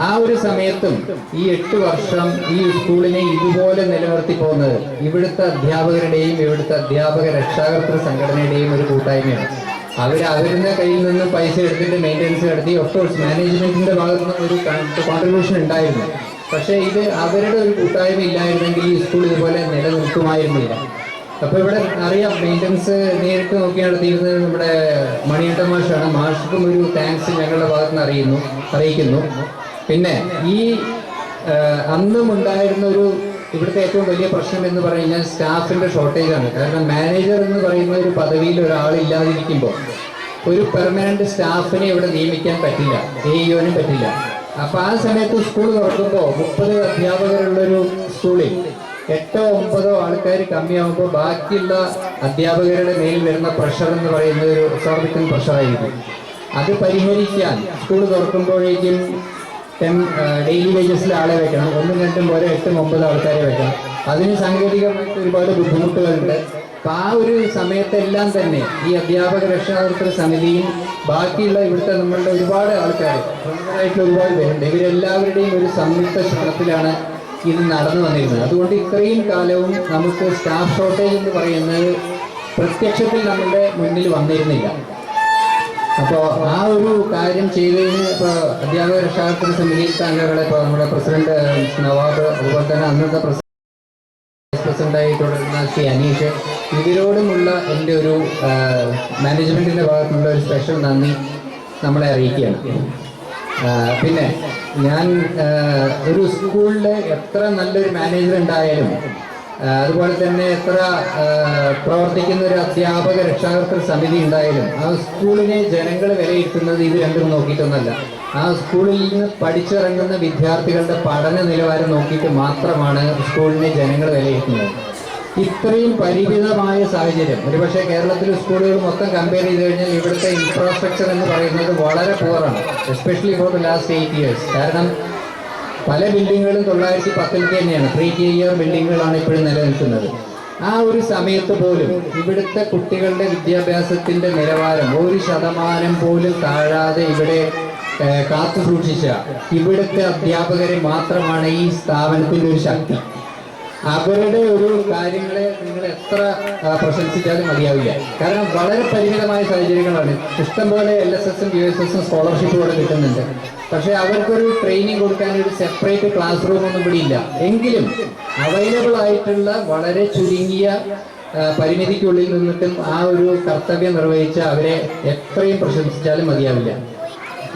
ആ ഒരു സമയത്തും ഈ 8 വർഷം ഈ സ്കൂളിനെ ഇതുപോലെ നിലനിർത്തി പോകുന്നത് ഇവിടുത്തെ അധ്യാപകരുടെയും ഇവിടുത്തെ അധ്യാപക രക്ഷാകർതൃ സംഘടനയുടെയും ഒരു കൂട്ടായ്മയാണ്. അവരുടെ കയ്യിൽ നിന്ന് പൈസ എടുത്തിട്ട് മെയിൻ്റനൻസ് നടത്തി. ഓഫ്കോഴ്സ് മാനേജ്മെന്റിന്റെ ഭാഗത്തു നിന്ന് ഒരു കോൺട്രിബ്യൂഷൻ ഉണ്ടായിരുന്നു. പക്ഷേ ഇത് അവരുടെ ഒരു കൂട്ടായ്മ ഇല്ലായിരുന്നെങ്കിൽ ഈ സ്കൂൾ ഇതുപോലെ നിലനിൽക്കുമായിരുന്നില്ല. അപ്പോൾ ഇവിടെ അറിയാം, മെയിൻ്റനൻസ് നേരിട്ട് നോക്കി നടത്തിയിരുന്നത് നമ്മുടെ മണിയട്ട മാഷാണ്. മാഷക്കും ഒരു താങ്ക്സ് ഞങ്ങളുടെ ഭാഗത്ത് നിന്ന് അറിയിക്കുന്നു. പിന്നെ ഈ അന്നും ഉണ്ടായിരുന്ന ഒരു ഇവിടുത്തെ ഏറ്റവും വലിയ പ്രശ്നം എന്ന് പറഞ്ഞു കഴിഞ്ഞാൽ സ്റ്റാഫിൻ്റെ ഷോർട്ടേജാണ്. കാരണം മാനേജർ എന്ന് പറയുന്ന ഒരു പദവിയിൽ ഒരാളില്ലാതിരിക്കുമ്പോൾ ഒരു പെർമനന്റ് സ്റ്റാഫിനെ ഇവിടെ നിയമിക്കാൻ പറ്റില്ല, AEOനും പറ്റില്ല. അപ്പോൾ ആ സമയത്ത് സ്കൂൾ തുറക്കുമ്പോൾ 30 അധ്യാപകരുള്ളൊരു സ്കൂളിൽ 8-9 ആൾക്കാർ കമ്മിയാകുമ്പോൾ ബാക്കിയുള്ള അധ്യാപകരുടെ മേൽ വരുന്ന പ്രഷർ എന്ന് പറയുന്നത് ഒരു എക്സോർബിറ്റൻ പ്രഷറായിരിക്കും. അത് പരിഹരിക്കാൻ സ്കൂൾ തുറക്കുമ്പോഴേക്കും ഡെയിലി വേജസിൽ ആളെ വെക്കണം. 1-2 പോലെ 8-9 ആൾക്കാരെ വെക്കണം. അതിന് സാങ്കേതികമായിട്ട് ഒരുപാട് ബുദ്ധിമുട്ടുകളുണ്ട്. അപ്പം ആ ഒരു സമയത്തെല്ലാം തന്നെ ഈ അധ്യാപക രക്ഷാകർതൃ സമിതിയും ബാക്കിയുള്ള ഇവിടുത്തെ നമ്മളുടെ ഒരുപാട് ആൾക്കാർ, പ്രമുഖരായിട്ടുള്ള ഒരുപാട് പേരുണ്ട്. ഇവരെല്ലാവരുടെയും ഒരു സംയുക്ത ശ്രമത്തിലാണ് ഇത് നടന്നു വന്നിരുന്നത്. അതുകൊണ്ട് ഇത്രയും കാലവും നമുക്ക് സ്റ്റാഫ് ഷോർട്ടേജ് എന്ന് പറയുന്നത് പ്രത്യക്ഷത്തിൽ നമ്മുടെ മുന്നിൽ വന്നിരുന്നില്ല. അപ്പോൾ ആ ഒരു കാര്യം ചെയ്തതിന് ഇപ്പോൾ അധ്യാപക രക്ഷാകർതൃ സമിതിയിലത്തെ അംഗങ്ങളെ ഇപ്പോൾ നമ്മുടെ പ്രസിഡന്റ് നവാബ്, അതുപോലെ തന്നെ അന്നത്തെ വൈസ് പ്രസിഡന്റായി തുടരുന്ന ശ്രീ അനീഷ്, ഇവരോടുമുള്ള എൻ്റെ ഒരു മാനേജ്മെൻറ്റിൻ്റെ ഭാഗത്തുള്ള ഒരു സ്പെഷ്യൽ നന്ദി നമ്മളെ അറിയിക്കുകയാണ്. പിന്നെ ഞാൻ ഒരു സ്കൂളിൽ എത്ര നല്ലൊരു മാനേജർ ഉണ്ടായാലും അതുപോലെ തന്നെ എത്ര പ്രവർത്തിക്കുന്ന ഒരു അധ്യാപക രക്ഷാകർതൃ സമിതി ഉണ്ടായാലും ആ സ്കൂളിനെ ജനങ്ങൾ വിലയിരുത്തുന്നത് ഇത് രണ്ടും നോക്കിയിട്ടൊന്നല്ല. ആ സ്കൂളിൽ നിന്ന് പഠിച്ചിറങ്ങുന്ന വിദ്യാർത്ഥികളുടെ പഠന നിലവാരം നോക്കിയിട്ട് മാത്രമാണ് സ്കൂളിനെ ജനങ്ങൾ വിലയിരുത്തുന്നത്. ഇത്രയും പരിമിതമായ സാഹചര്യം, ഒരുപക്ഷെ കേരളത്തിലെ സ്കൂളുകൾ മൊത്തം കമ്പയർ ചെയ്ത് കഴിഞ്ഞാൽ ഇവിടുത്തെ ഇൻഫ്രാസ്ട്രക്ചർ എന്ന് പറയുന്നത് വളരെ പുവറാണ്, especially for the last 8 years. കാരണം പല ബിൽഡിങ്ങുകളും 910 തന്നെയാണ്, 3-tier ബിൽഡിങ്ങുകളാണ് ഇപ്പോഴും നിലനിൽക്കുന്നത്. ആ ഒരു സമയത്ത് പോലും ഇവിടുത്തെ കുട്ടികളുടെ വിദ്യാഭ്യാസത്തിൻ്റെ നിലവാരം 1% പോലും താഴാതെ ഇവിടെ കാത്തു സൂക്ഷിച്ച ഇവിടുത്തെ അധ്യാപകരെ മാത്രമാണ് ഈ സ്ഥാപനത്തിൻ്റെ ഒരു ശക്തി. അവരുടെ ഒരു കാര്യങ്ങളെ നിങ്ങൾ എത്ര പ്രശംസിച്ചാലും മതിയാവില്ല. കാരണം വളരെ പരിമിതമായ സാഹചര്യങ്ങളാണ്. ഇഷ്ടംപോലെ LSSഉം USSഉം സ്കോളർഷിപ്പുകൾ കിട്ടുന്നുണ്ട്. പക്ഷേ അവർക്കൊരു ട്രെയിനിങ് കൊടുക്കാൻ ഒരു സെപ്പറേറ്റ് ക്ലാസ് റൂം ഒന്നും ഇവിടെ ഇല്ല. എങ്കിലും അവൈലബിൾ ആയിട്ടുള്ള വളരെ ചുരുങ്ങിയ പരിമിതിക്കുള്ളിൽ നിന്നിട്ടും ആ ഒരു കർത്തവ്യം നിർവഹിച്ച അവരെ എത്രയും പ്രശംസിച്ചാലും മതിയാവില്ല.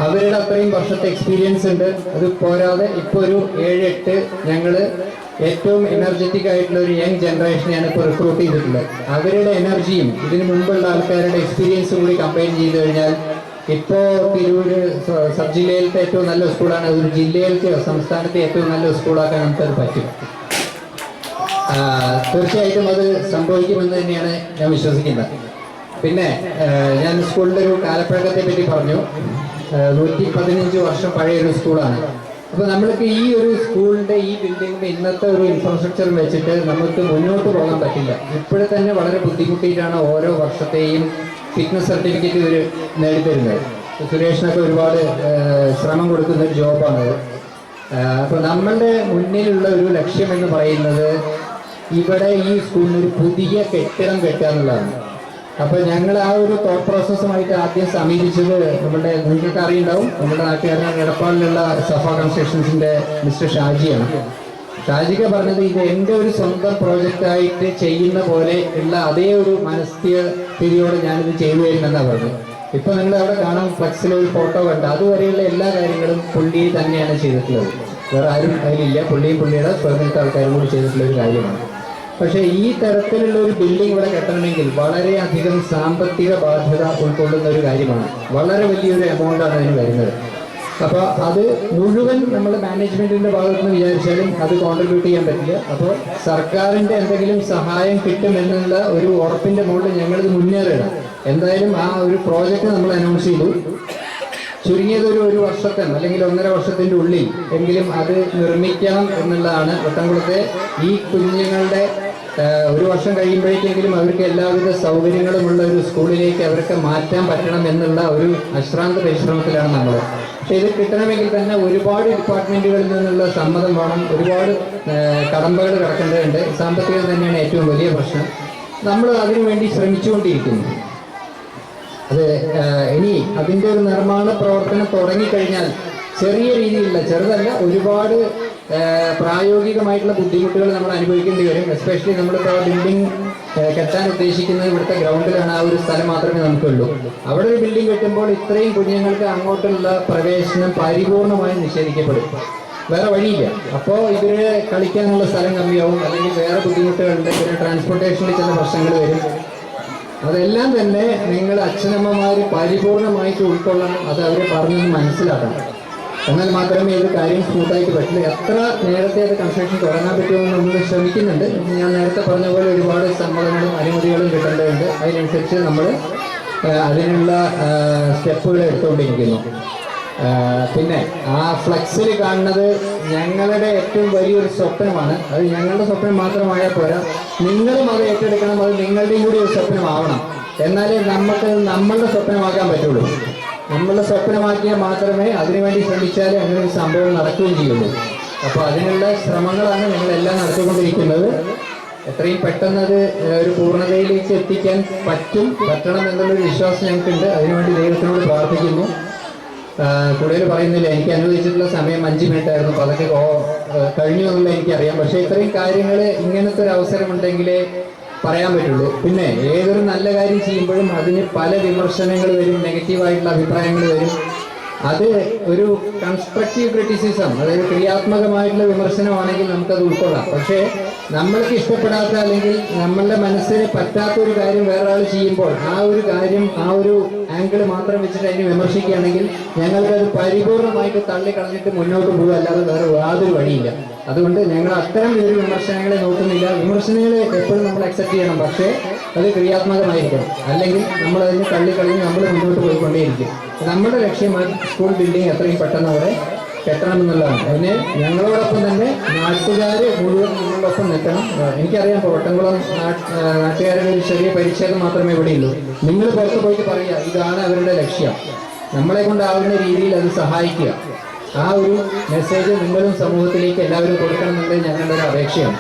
അവരുടെ അത്രയും വർഷത്തെ എക്സ്പീരിയൻസ് ഉണ്ട്. അത് പോരാതെ ഇപ്പോൾ ഒരു 7-8 ഞങ്ങൾ ഏറ്റവും എനർജറ്റിക് ആയിട്ടുള്ള ഒരു യങ് ജനറേഷനെയാണ് ഇപ്പോൾ റിക്രൂട്ട് ചെയ്തിട്ടുള്ളത്. അവരുടെ എനർജിയും ഇതിനു മുമ്പുള്ള ആൾക്കാരുടെ എക്സ്പീരിയൻസും കൂടി കമ്പയർ ചെയ്ത് കഴിഞ്ഞാൽ ഇപ്പോൾ തിരൂര് സബ് ജില്ലയിലത്തെ ഏറ്റവും നല്ല സ്കൂളാണ്, ഒരു ജില്ലയിലത്തെ സംസ്ഥാനത്തെ ഏറ്റവും നല്ല സ്കൂളാക്കാൻ നമുക്കത് പറ്റും. തീർച്ചയായിട്ടും അത് സംഭവിക്കുമെന്ന് തന്നെയാണ് ഞാൻ വിശ്വസിക്കുന്നത്. പിന്നെ ഞാൻ സ്കൂളിൻ്റെ ഒരു കാലപ്പഴക്കത്തെ പറ്റി പറഞ്ഞു. 115 വർഷം പഴയൊരു സ്കൂളാണ്. അപ്പോൾ നമ്മൾക്ക് ഈ ഒരു സ്കൂളിൻ്റെ ഈ ബിൽഡിങ്ങിൻ്റെ ഇന്നത്തെ ഒരു ഇൻഫ്രാസ്ട്രക്ചർ വെച്ചിട്ട് നമുക്ക് മുന്നോട്ട് പോകാൻ പറ്റില്ല. ഇപ്പോഴെ തന്നെ വളരെ ബുദ്ധിമുട്ടിയിട്ടാണ് ഓരോ വർഷത്തെയും ഫിറ്റ്നസ് സർട്ടിഫിക്കറ്റ് ഇവർ നേടിത്തരുന്നത്. സുരേഷിനൊക്കെ ഒരുപാട് ശ്രമം കൊടുക്കുന്ന ഒരു ജോബാണത്. അപ്പോൾ നമ്മളുടെ മുന്നിലുള്ള ഒരു ലക്ഷ്യം എന്ന് പറയുന്നത് ഇവിടെ ഈ സ്കൂളിന് ഒരു പുതിയ കെട്ടിടം കെട്ടുക എന്നുള്ളതാണ്. അപ്പോൾ ഞങ്ങൾ ആ ഒരു തോട്ട് പ്രോസസ്സുമായിട്ട് ആദ്യം സമീപിച്ചത് നമ്മുടെ, നിങ്ങൾക്ക് അറിയുണ്ടാവും, നമ്മുടെ നാട്ടുകാരനാണ്, എടപ്പാളിലുള്ള സഫ കൺസ്ട്രക്ഷൻസിന്റെ മിസ്റ്റർ ഷാജിയാണ്. ഷാജിക പറഞ്ഞത് ഇത് എൻ്റെ ഒരു സ്വന്തം പ്രോജക്റ്റായിട്ട് ചെയ്യുന്ന പോലെ ഉള്ള അതേ ഒരു മനസ്ഥിതിയോടെ ഞാനിത് ചെയ്തു തരുമെന്നാണ് പറഞ്ഞത്. ഇപ്പൊ നിങ്ങൾ അവിടെ കാണാം, ഫ്ലക്സിൽ ഒരു ഫോട്ടോ കണ്ട്, അതുവരെയുള്ള എല്ലാ കാര്യങ്ങളും പുള്ളി തന്നെയാണ് ചെയ്തിട്ടുള്ളത്. വേറെ ആരും അതിലില്ല. പുള്ളിയും പുള്ളിയുടെ സ്വന്തത്തെ ആൾക്കാരും കൂടി ചെയ്തിട്ടുള്ള ഒരു കാര്യമാണ്. പക്ഷേ ഈ തരത്തിലുള്ള ഒരു ബിൽഡിംഗ് ഇവിടെ കെട്ടണമെങ്കിൽ വളരെയധികം സാമ്പത്തിക ബാധ്യത ഉൾക്കൊള്ളുന്ന ഒരു കാര്യമാണ്. വളരെ വലിയൊരു എമൗണ്ടാണ് അതിന് വരുന്നത്. അപ്പോൾ അത് മുഴുവൻ നമ്മൾ മാനേജ്മെന്റിന്റെ ഭാഗത്ത് നിന്ന് വിചാരിച്ചാലും അത് കോൺട്രിബ്യൂട്ട് ചെയ്യാൻ പറ്റില്ല. അപ്പോൾ സർക്കാരിന്റെ എന്തെങ്കിലും സഹായം കിട്ടുമെന്നുള്ള ഒരു ഉറപ്പിന്റെ മുകളിൽ ഞങ്ങളിത് മുന്നേറുകയാണ്. എന്തായാലും ആ ഒരു പ്രോജക്റ്റ് നമ്മൾ അനൗൺസ് ചെയ്തു. ചുരുങ്ങിയത് ഒരു വർഷത്തിന് അല്ലെങ്കിൽ 1.5 വർഷത്തിൻ്റെ ഉള്ളിൽ എങ്കിലും അത് നിർമ്മിക്കണം എന്നുള്ളതാണ്. വട്ടംകുളത്തെ ഈ കുഞ്ഞുങ്ങളുടെ 1 വർഷം കഴിയുമ്പോഴേക്കെങ്കിലും അവർക്ക് എല്ലാവിധ സൗകര്യങ്ങളുമുള്ള ഒരു സ്കൂളിലേക്ക് അവർക്ക് മാറ്റാൻ പറ്റണം എന്നുള്ള ഒരു അശ്രാന്ത പരിശ്രമത്തിലാണ് നമ്മൾ. പക്ഷേ ഇത് കിട്ടണമെങ്കിൽ തന്നെ ഒരുപാട് ഡിപ്പാർട്ട്മെൻറ്റുകളിൽ നിന്നുള്ള സമ്മതം വേണം, ഒരുപാട് കടമ്പകൾ കിടക്കേണ്ടതുണ്ട്. സാമ്പത്തികം തന്നെയാണ് ഏറ്റവും വലിയ പ്രശ്നം. നമ്മൾ അതിനുവേണ്ടി ശ്രമിച്ചുകൊണ്ടിരിക്കുന്നു. അത് ഇനി അതിൻ്റെ ഒരു നിർമ്മാണ പ്രവർത്തനം തുടങ്ങിക്കഴിഞ്ഞാൽ ചെറിയ രീതിയിലുള്ള, ചെറുതല്ല, ഒരുപാട് പ്രായോഗികമായിട്ടുള്ള ബുദ്ധിമുട്ടുകൾ നമ്മൾ അനുഭവിക്കേണ്ടി വരും. എസ്പെഷ്യലി നമ്മളിപ്പോൾ ബിൽഡിംഗ് കെട്ടാൻ ഉദ്ദേശിക്കുന്നത് ഇവിടുത്തെ ഗ്രൗണ്ടിലാണ്. ആ ഒരു സ്ഥലം മാത്രമേ നമുക്കുള്ളൂ. അവിടെ ഒരു ബിൽഡിംഗ് കെട്ടുമ്പോൾ ഇത്രയും കുഞ്ഞുങ്ങൾക്ക് അങ്ങോട്ടുള്ള പ്രവേശനം പരിപൂർണമായും നിഷേധിക്കപ്പെടും. വേറെ വഴിയില്ല. അപ്പോൾ ഇവര് കളിക്കാനുള്ള സ്ഥലം കമ്മിയാവും, അല്ലെങ്കിൽ വേറെ ബുദ്ധിമുട്ടുകളുണ്ട്, പിന്നെ ട്രാൻസ്പോർട്ടേഷനിൽ ചില പ്രശ്നങ്ങൾ വരും. അതെല്ലാം തന്നെ നിങ്ങൾ അച്ഛനമ്മമാർ പരിപൂർണമായിട്ട് ഉൾക്കൊള്ളണം. അത് അവർ പറഞ്ഞൊന്ന് മനസ്സിലാക്കണം. എന്നാൽ മാത്രമേ ഇത് കാര്യം സ്മൂത്തായിട്ട് പറ്റില്ല. എത്ര നേരത്തെ അത് കൺസ്ട്രക്ഷൻ തുടങ്ങാൻ പറ്റുമെന്ന് നമ്മൾ ശ്രമിക്കുന്നുണ്ട്. ഞാൻ നേരത്തെ പറഞ്ഞ പോലെ ഒരുപാട് സമ്മതങ്ങളും അനുമതികളും കിട്ടേണ്ടതുണ്ട്. അതിനനുസരിച്ച് നമ്മൾ അതിനുള്ള സ്റ്റെപ്പുകൾ എടുത്തുകൊണ്ടിരിക്കുന്നു. പിന്നെ ആ ഫ്ലെക്സിൽ കാണുന്നത് ഞങ്ങളുടെ ഏറ്റവും വലിയൊരു സ്വപ്നമാണ്. അത് ഞങ്ങളുടെ സ്വപ്നം മാത്രമായാൽ പോരാ, നിങ്ങളും അത് ഏറ്റെടുക്കണം. അത് നിങ്ങളുടെയും കൂടി ഒരു സ്വപ്നമാവണം. എന്നാലേ നമുക്ക് നമ്മളുടെ സ്വപ്നമാക്കാൻ പറ്റുള്ളൂ. നമ്മളുടെ സ്വപ്നമാക്കിയാൽ മാത്രമേ അതിനുവേണ്ടി ശ്രമിച്ചാലേ അങ്ങനെ ഒരു സംഭവം നടക്കുകയും ചെയ്യുള്ളൂ. അപ്പോൾ അതിനുള്ള ശ്രമങ്ങളാണ് ഞങ്ങളെല്ലാം നടത്തിക്കൊണ്ടിരിക്കുന്നത്. എത്രയും പെട്ടെന്ന് അത് ഒരു പൂർണ്ണതയിലേക്ക് എത്തിക്കാൻ പറ്റണം എന്നുള്ളൊരു വിശ്വാസം ഞങ്ങൾക്കുണ്ട്. അതിനുവേണ്ടി ദൈവത്തിനോട് പ്രാർത്ഥിക്കുന്നു. കൂടുതൽ പറയുന്നില്ല. എനിക്ക് അനുവദിച്ചിട്ടുള്ള സമയം 5 മിനിറ്റ് ആയിരുന്നു. അപ്പോൾ അതൊക്കെ കഴിഞ്ഞു എന്നുള്ള എനിക്കറിയാം. പക്ഷേ ഇത്രയും കാര്യങ്ങൾ ഇങ്ങനത്തെ ഒരു അവസരമുണ്ടെങ്കിലേ പറയാൻ പറ്റുള്ളൂ. പിന്നെ ഏതൊരു നല്ല കാര്യം ചെയ്യുമ്പോഴും അതിന് പല വിമർശനങ്ങൾ വരും, നെഗറ്റീവായിട്ടുള്ള അഭിപ്രായങ്ങൾ വരും. അത് ഒരു കൺസ്ട്രക്റ്റീവ് ക്രിറ്റിസിസം, അതായത് ക്രിയാത്മകമായിട്ടുള്ള വിമർശനമാണെങ്കിൽ നമുക്കത് ഉൾക്കൊള്ളാം. പക്ഷേ നമ്മൾക്ക് ഇഷ്ടപ്പെടാത്ത അല്ലെങ്കിൽ നമ്മളുടെ മനസ്സിന് പറ്റാത്ത ഒരു കാര്യം വേറെ ആൾ ചെയ്യുമ്പോൾ ആ ഒരു കാര്യം, ആ ഒരു ആംഗിൾ മാത്രം വെച്ചിട്ട് അതിനെ വിമർശിക്കുകയാണെങ്കിൽ ഞങ്ങൾക്കത് പരിപൂർണമായിട്ട് തള്ളിക്കളഞ്ഞിട്ട് മുന്നോട്ട് പോകുക, അല്ലാതെ വേറെ യാതൊരു വഴിയില്ല. അതുകൊണ്ട് ഞങ്ങൾ അത്തരം ഒരു വിമർശനങ്ങളെ നോക്കുന്നില്ല. വിമർശനങ്ങളെ എപ്പോഴും നമ്മൾ അക്സെപ്റ്റ് ചെയ്യണം, പക്ഷേ അത് ക്രിയാത്മകമായിരിക്കണം. അല്ലെങ്കിൽ നമ്മൾ അതിനെ തള്ളിക്കളഞ്ഞ് നമ്മൾ മുന്നോട്ട് പോയിക്കൊണ്ടേയിരിക്കും. നമ്മുടെ ലക്ഷ്യമാണ് സ്കൂൾ ബിൽഡിംഗ് എത്രയും പെട്ടെന്ന് അവിടെ കെട്ടണമെന്നുള്ളതാണ്. അതിന് ഞങ്ങളോടൊപ്പം തന്നെ നാട്ടുകാർ മുഴുവൻ നമ്മളോടൊപ്പം നിൽക്കണം. എനിക്കറിയാം, ഇപ്പോൾ വട്ടംകുളം നാട്ടുകാരുടെ ഒരു ചെറിയ പരിച്ഛേദം മാത്രമേ ഇവിടെയുള്ളൂ. നിങ്ങൾ പുറത്ത് പോയിട്ട് പറയുക, ഇതാണ് അവരുടെ ലക്ഷ്യം, നമ്മളെ കൊണ്ടാവുന്ന രീതിയിൽ അത് സഹായിക്കുക. ആ ഒരു മെസ്സേജ് നിങ്ങളും സമൂഹത്തിലേക്ക് എല്ലാവരും കൊടുക്കണമെന്നുള്ളത് ഞങ്ങളുടെ ഒരു അപേക്ഷയാണ്.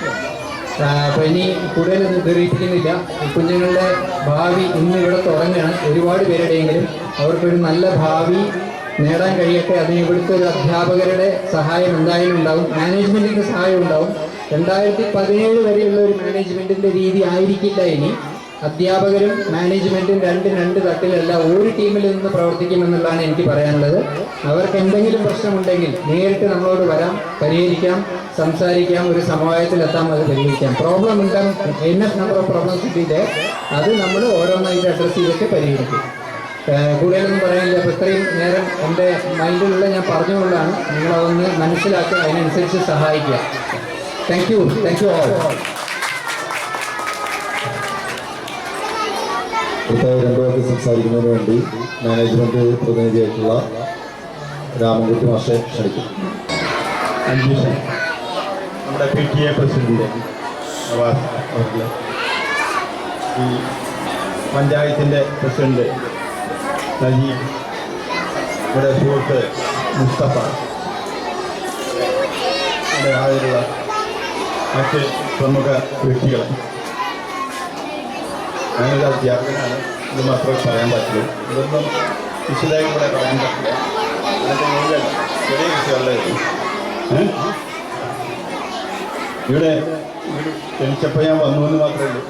അപ്പോൾ ഇനി കൂടുതൽ ദീർഘിപ്പിക്കുന്നില്ല. കുഞ്ഞുങ്ങളുടെ ഭാവി ഇന്ന് ഇവിടെ തുടങ്ങുകയാണ്. ഒരുപാട് പേരുടെയെങ്കിലും അവർക്കൊരു നല്ല ഭാവി നേടാൻ കഴിയട്ടെ. അതിന് ഇവിടുത്തെ ഒരു അധ്യാപകരുടെ സഹായം എന്തായാലും ഉണ്ടാവും, മാനേജ്മെൻറ്റിൻ്റെ സഹായം ഉണ്ടാവും. 2017 വരെയുള്ള ഒരു മാനേജ്മെൻറ്റിൻ്റെ രീതി ആയിരിക്കില്ല ഇനി. അധ്യാപകരും മാനേജ്മെൻറ്റും രണ്ട് തട്ടിലല്ല, ഒരു ടീമിൽ നിന്ന് പ്രവർത്തിക്കുമെന്നുള്ളതാണ് എനിക്ക് പറയാനുള്ളത്. അവർക്ക് എന്തെങ്കിലും പ്രശ്നമുണ്ടെങ്കിൽ നേരിട്ട് നമ്മളോട് വരാം, പരിഹരിക്കാം, സംസാരിക്കാം, ഒരു സമവായത്തിലെത്താം, അത് പരിഹരിക്കാം. പ്രോബ്ലം ഉണ്ടാകും, എൻഎഫ് നമ്പർ ഓഫ് പ്രോബ്ലംസ് കിട്ടിയിട്ട് അത് നമ്മൾ ഓരോന്നായിട്ട് അഡ്രസ്സ് ചെയ്തിട്ട് പരിഹരിക്കും. കൂടുതലൊന്നും പറയാനില്ല. അപ്പോൾ ഇത്രയും നേരം എൻ്റെ മൈൻഡിലുള്ള ഞാൻ പറഞ്ഞുകൊണ്ടാണ്. നിങ്ങളതൊന്ന് മനസ്സിലാക്കുക, അതിനനുസരിച്ച് സഹായിക്കുക. Thank you all. അടുത്ത 2 വാക്ക് സംസാരിക്കുന്നതിന് വേണ്ടി മാനേജ്മെന്റ് പ്രതിനിധിയായിട്ടുള്ള രാമൻകുട്ടി മാഷെ ക്ഷണിക്കും. അന്വേഷണം നമ്മുടെ PTA പ്രസിഡന്റ് നവാസ് അവർക്ക്, ഈ പഞ്ചായത്തിൻ്റെ പ്രസിഡന്റ് നജീബ്, ഇവിടെ സുഹൃത്ത് മുസ്തഫ, ഇവിടെ ഹാജരുള്ള മറ്റ് പ്രമുഖ വ്യക്തികൾ, ഞാനൊരു അധ്യാപകനാണ്, ഇത് മാത്രമേ പറയാൻ പറ്റുള്ളൂ. ഇതൊന്നും വിശദമായി കൂടെ പറയാൻ പറ്റില്ല. അതിൻ്റെ മുഴുവൻ ചെറിയ വിഷയമുള്ളതായിരുന്നു. ഇവിടെ ക്ഷണിച്ചപ്പോൾ ഞാൻ വന്നു എന്ന് മാത്രമേ ഉള്ളൂ.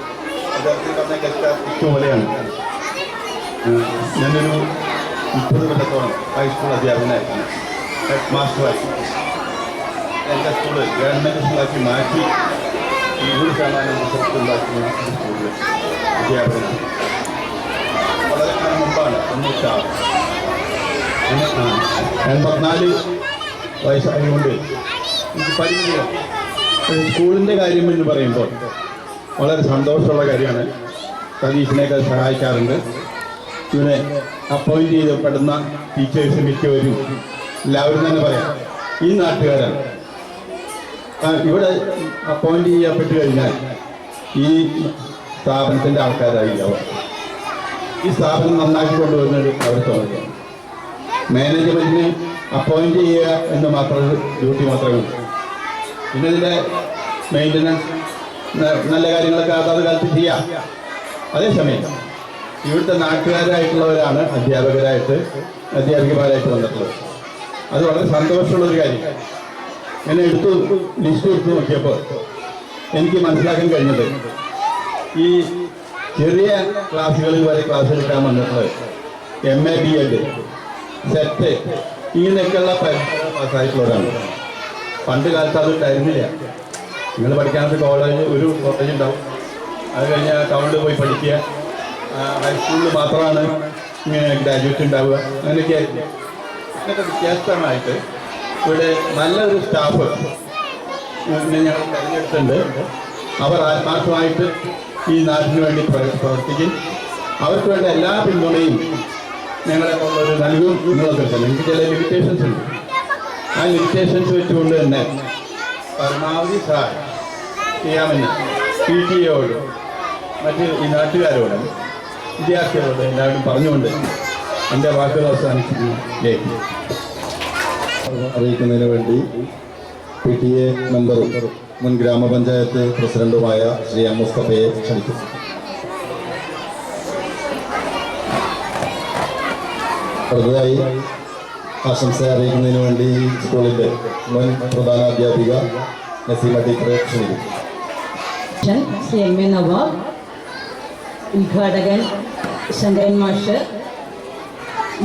അദ്ദേഹത്തിന് പറഞ്ഞ ഗസ്റ്റ് ആർട്ടിസ്റ്റ് പോലെയാണ്. ഞാനൊരു 30 കൊല്ലത്തോളം ഹൈസ്കൂൾ അധ്യാപകനായിരുന്നു, ഹെഡ് മാസ്റ്ററായി. എൻ്റെ സ്കൂള് ഗവൺമെൻറ് സ്കൂളാക്കി മാറ്റി 100% റിസൾട്ടുണ്ടാക്കുന്ന സ്കൂളിൽ അധ്യാപകനാണ്. വളരെ കാലം മുമ്പാണ് 84 വയസ്സായതുകൊണ്ട് എനിക്ക് പരിമിതിയാണ്. സ്കൂളിൻ്റെ കാര്യം എന്ന് പറയുമ്പോൾ വളരെ സന്തോഷമുള്ള കാര്യമാണ്. സതീഷിനെയൊക്കെ സഹായിക്കാറുണ്ട്. ഇവിടെ അപ്പോയിൻറ്റ് ചെയ്യപ്പെടുന്ന ടീച്ചേഴ്സ് മിക്കവരും എല്ലാവരും തന്നെ പറയാം ഈ നാട്ടുകാരാണ്. ഇവിടെ അപ്പോയിൻറ്റ് ചെയ്യപ്പെട്ട് കഴിഞ്ഞാൽ ഈ സ്ഥാപനത്തിൻ്റെ ആൾക്കാരായി അവർ. ഈ സ്ഥാപനം നന്നാക്കി കൊണ്ടുവരുന്നത് അവർ തോന്നുകയാണ്. മാനേജ്മെൻറ്റിന് അപ്പോയിൻറ്റ് ചെയ്യുക എന്ന് മാത്രം ഡ്യൂട്ടി മാത്രമേ ഉള്ളൂ. പിന്നെ ഇതിൻ്റെ മെയിൻ്റനൻസ് നല്ല കാര്യങ്ങളൊക്കെ അതാത് കാലത്ത് ചെയ്യാം. അതേസമയം ഇവിടുത്തെ നാട്ടുകാരായിട്ടുള്ളവരാണ് അധ്യാപികമാരായിട്ട് വന്നിട്ടുള്ളത്. അത് വളരെ സന്തോഷമുള്ളൊരു കാര്യം. എന്നെ ലിസ്റ്റ് എടുത്ത് നോക്കിയപ്പോൾ എനിക്ക് മനസ്സിലാക്കാൻ കഴിഞ്ഞത് ഈ ചെറിയ ക്ലാസ്സുകളിൽ വരെ ക്ലാസ് എടുക്കാൻ വന്നിട്ടുള്ളത് MA BEd സെറ്റ് ഇങ്ങനെയൊക്കെയുള്ള പരീക്ഷകൾ പാസ്സായിട്ടുള്ളവരാണ്. പണ്ട് കാലത്ത് അത് ഉണ്ടായിരുന്നില്ല. നിങ്ങൾ പഠിക്കാനത്ത് ഒരു കോളേജ് ഉണ്ടാവും, അത് കഴിഞ്ഞാൽ ടൗണിൽ പോയി പഠിക്കുക, ഹൈസ്കൂളിൽ മാത്രമാണ് ഇങ്ങനെ ഗ്രാജുവേറ്റ് ഉണ്ടാവുക, അങ്ങനെയൊക്കെ ആയിരുന്നു. ഇതിനൊക്കെ വ്യത്യസ്തമായിട്ട് ഇവിടെ നല്ലൊരു സ്റ്റാഫ് ഞങ്ങൾ തിരഞ്ഞെടുത്തിട്ടുണ്ട്. അവർ ആത്മാർത്ഥമായിട്ട് ഈ നാട്ടിന് വേണ്ടി പ്രവർത്തിക്കും. അവർക്ക് വേണ്ട എല്ലാ പിന്തുണയും ഞങ്ങളെ ഉള്ളൊരു നൽകും എന്നുള്ളതൊക്കെ തന്നെ. എനിക്ക് ചില ലിമിറ്റേഷൻസ് ഉണ്ട്. ആ ലിമിറ്റേഷൻസ് വെച്ചുകൊണ്ട് തന്നെ പരമാവധി സഹായം ചെയ്യാമെന്ന് PTA-യോട് മറ്റ് ഈ നാട്ടുകാരോട് വിദ്യാർത്ഥികളോട് എല്ലാവരും പറഞ്ഞുകൊണ്ട് എൻ്റെ വാക്കുകൾ അവസാനിപ്പിക്കുന്നു. അറിയിക്കുന്നതിന് വേണ്ടി PTA മെമ്പറും മുൻ ഗ്രാമപഞ്ചായത്ത് പ്രസിഡന്റുമായ ശ്രീ M. മുസ്തഫയെ ക്ഷണിക്കുന്നു. അടുത്തതായി ആശംസ അറിയിക്കുന്നതിന് വേണ്ടി സ്കൂളിൻ്റെ മുൻ പ്രധാനാധ്യാപിക നസീമ ടീച്ചറെ ക്ഷണിക്കുന്നു. ശ്രീ MA നവാബ്, ഉദ്ഘാടകൻ ശങ്കരൻ മാഷ്,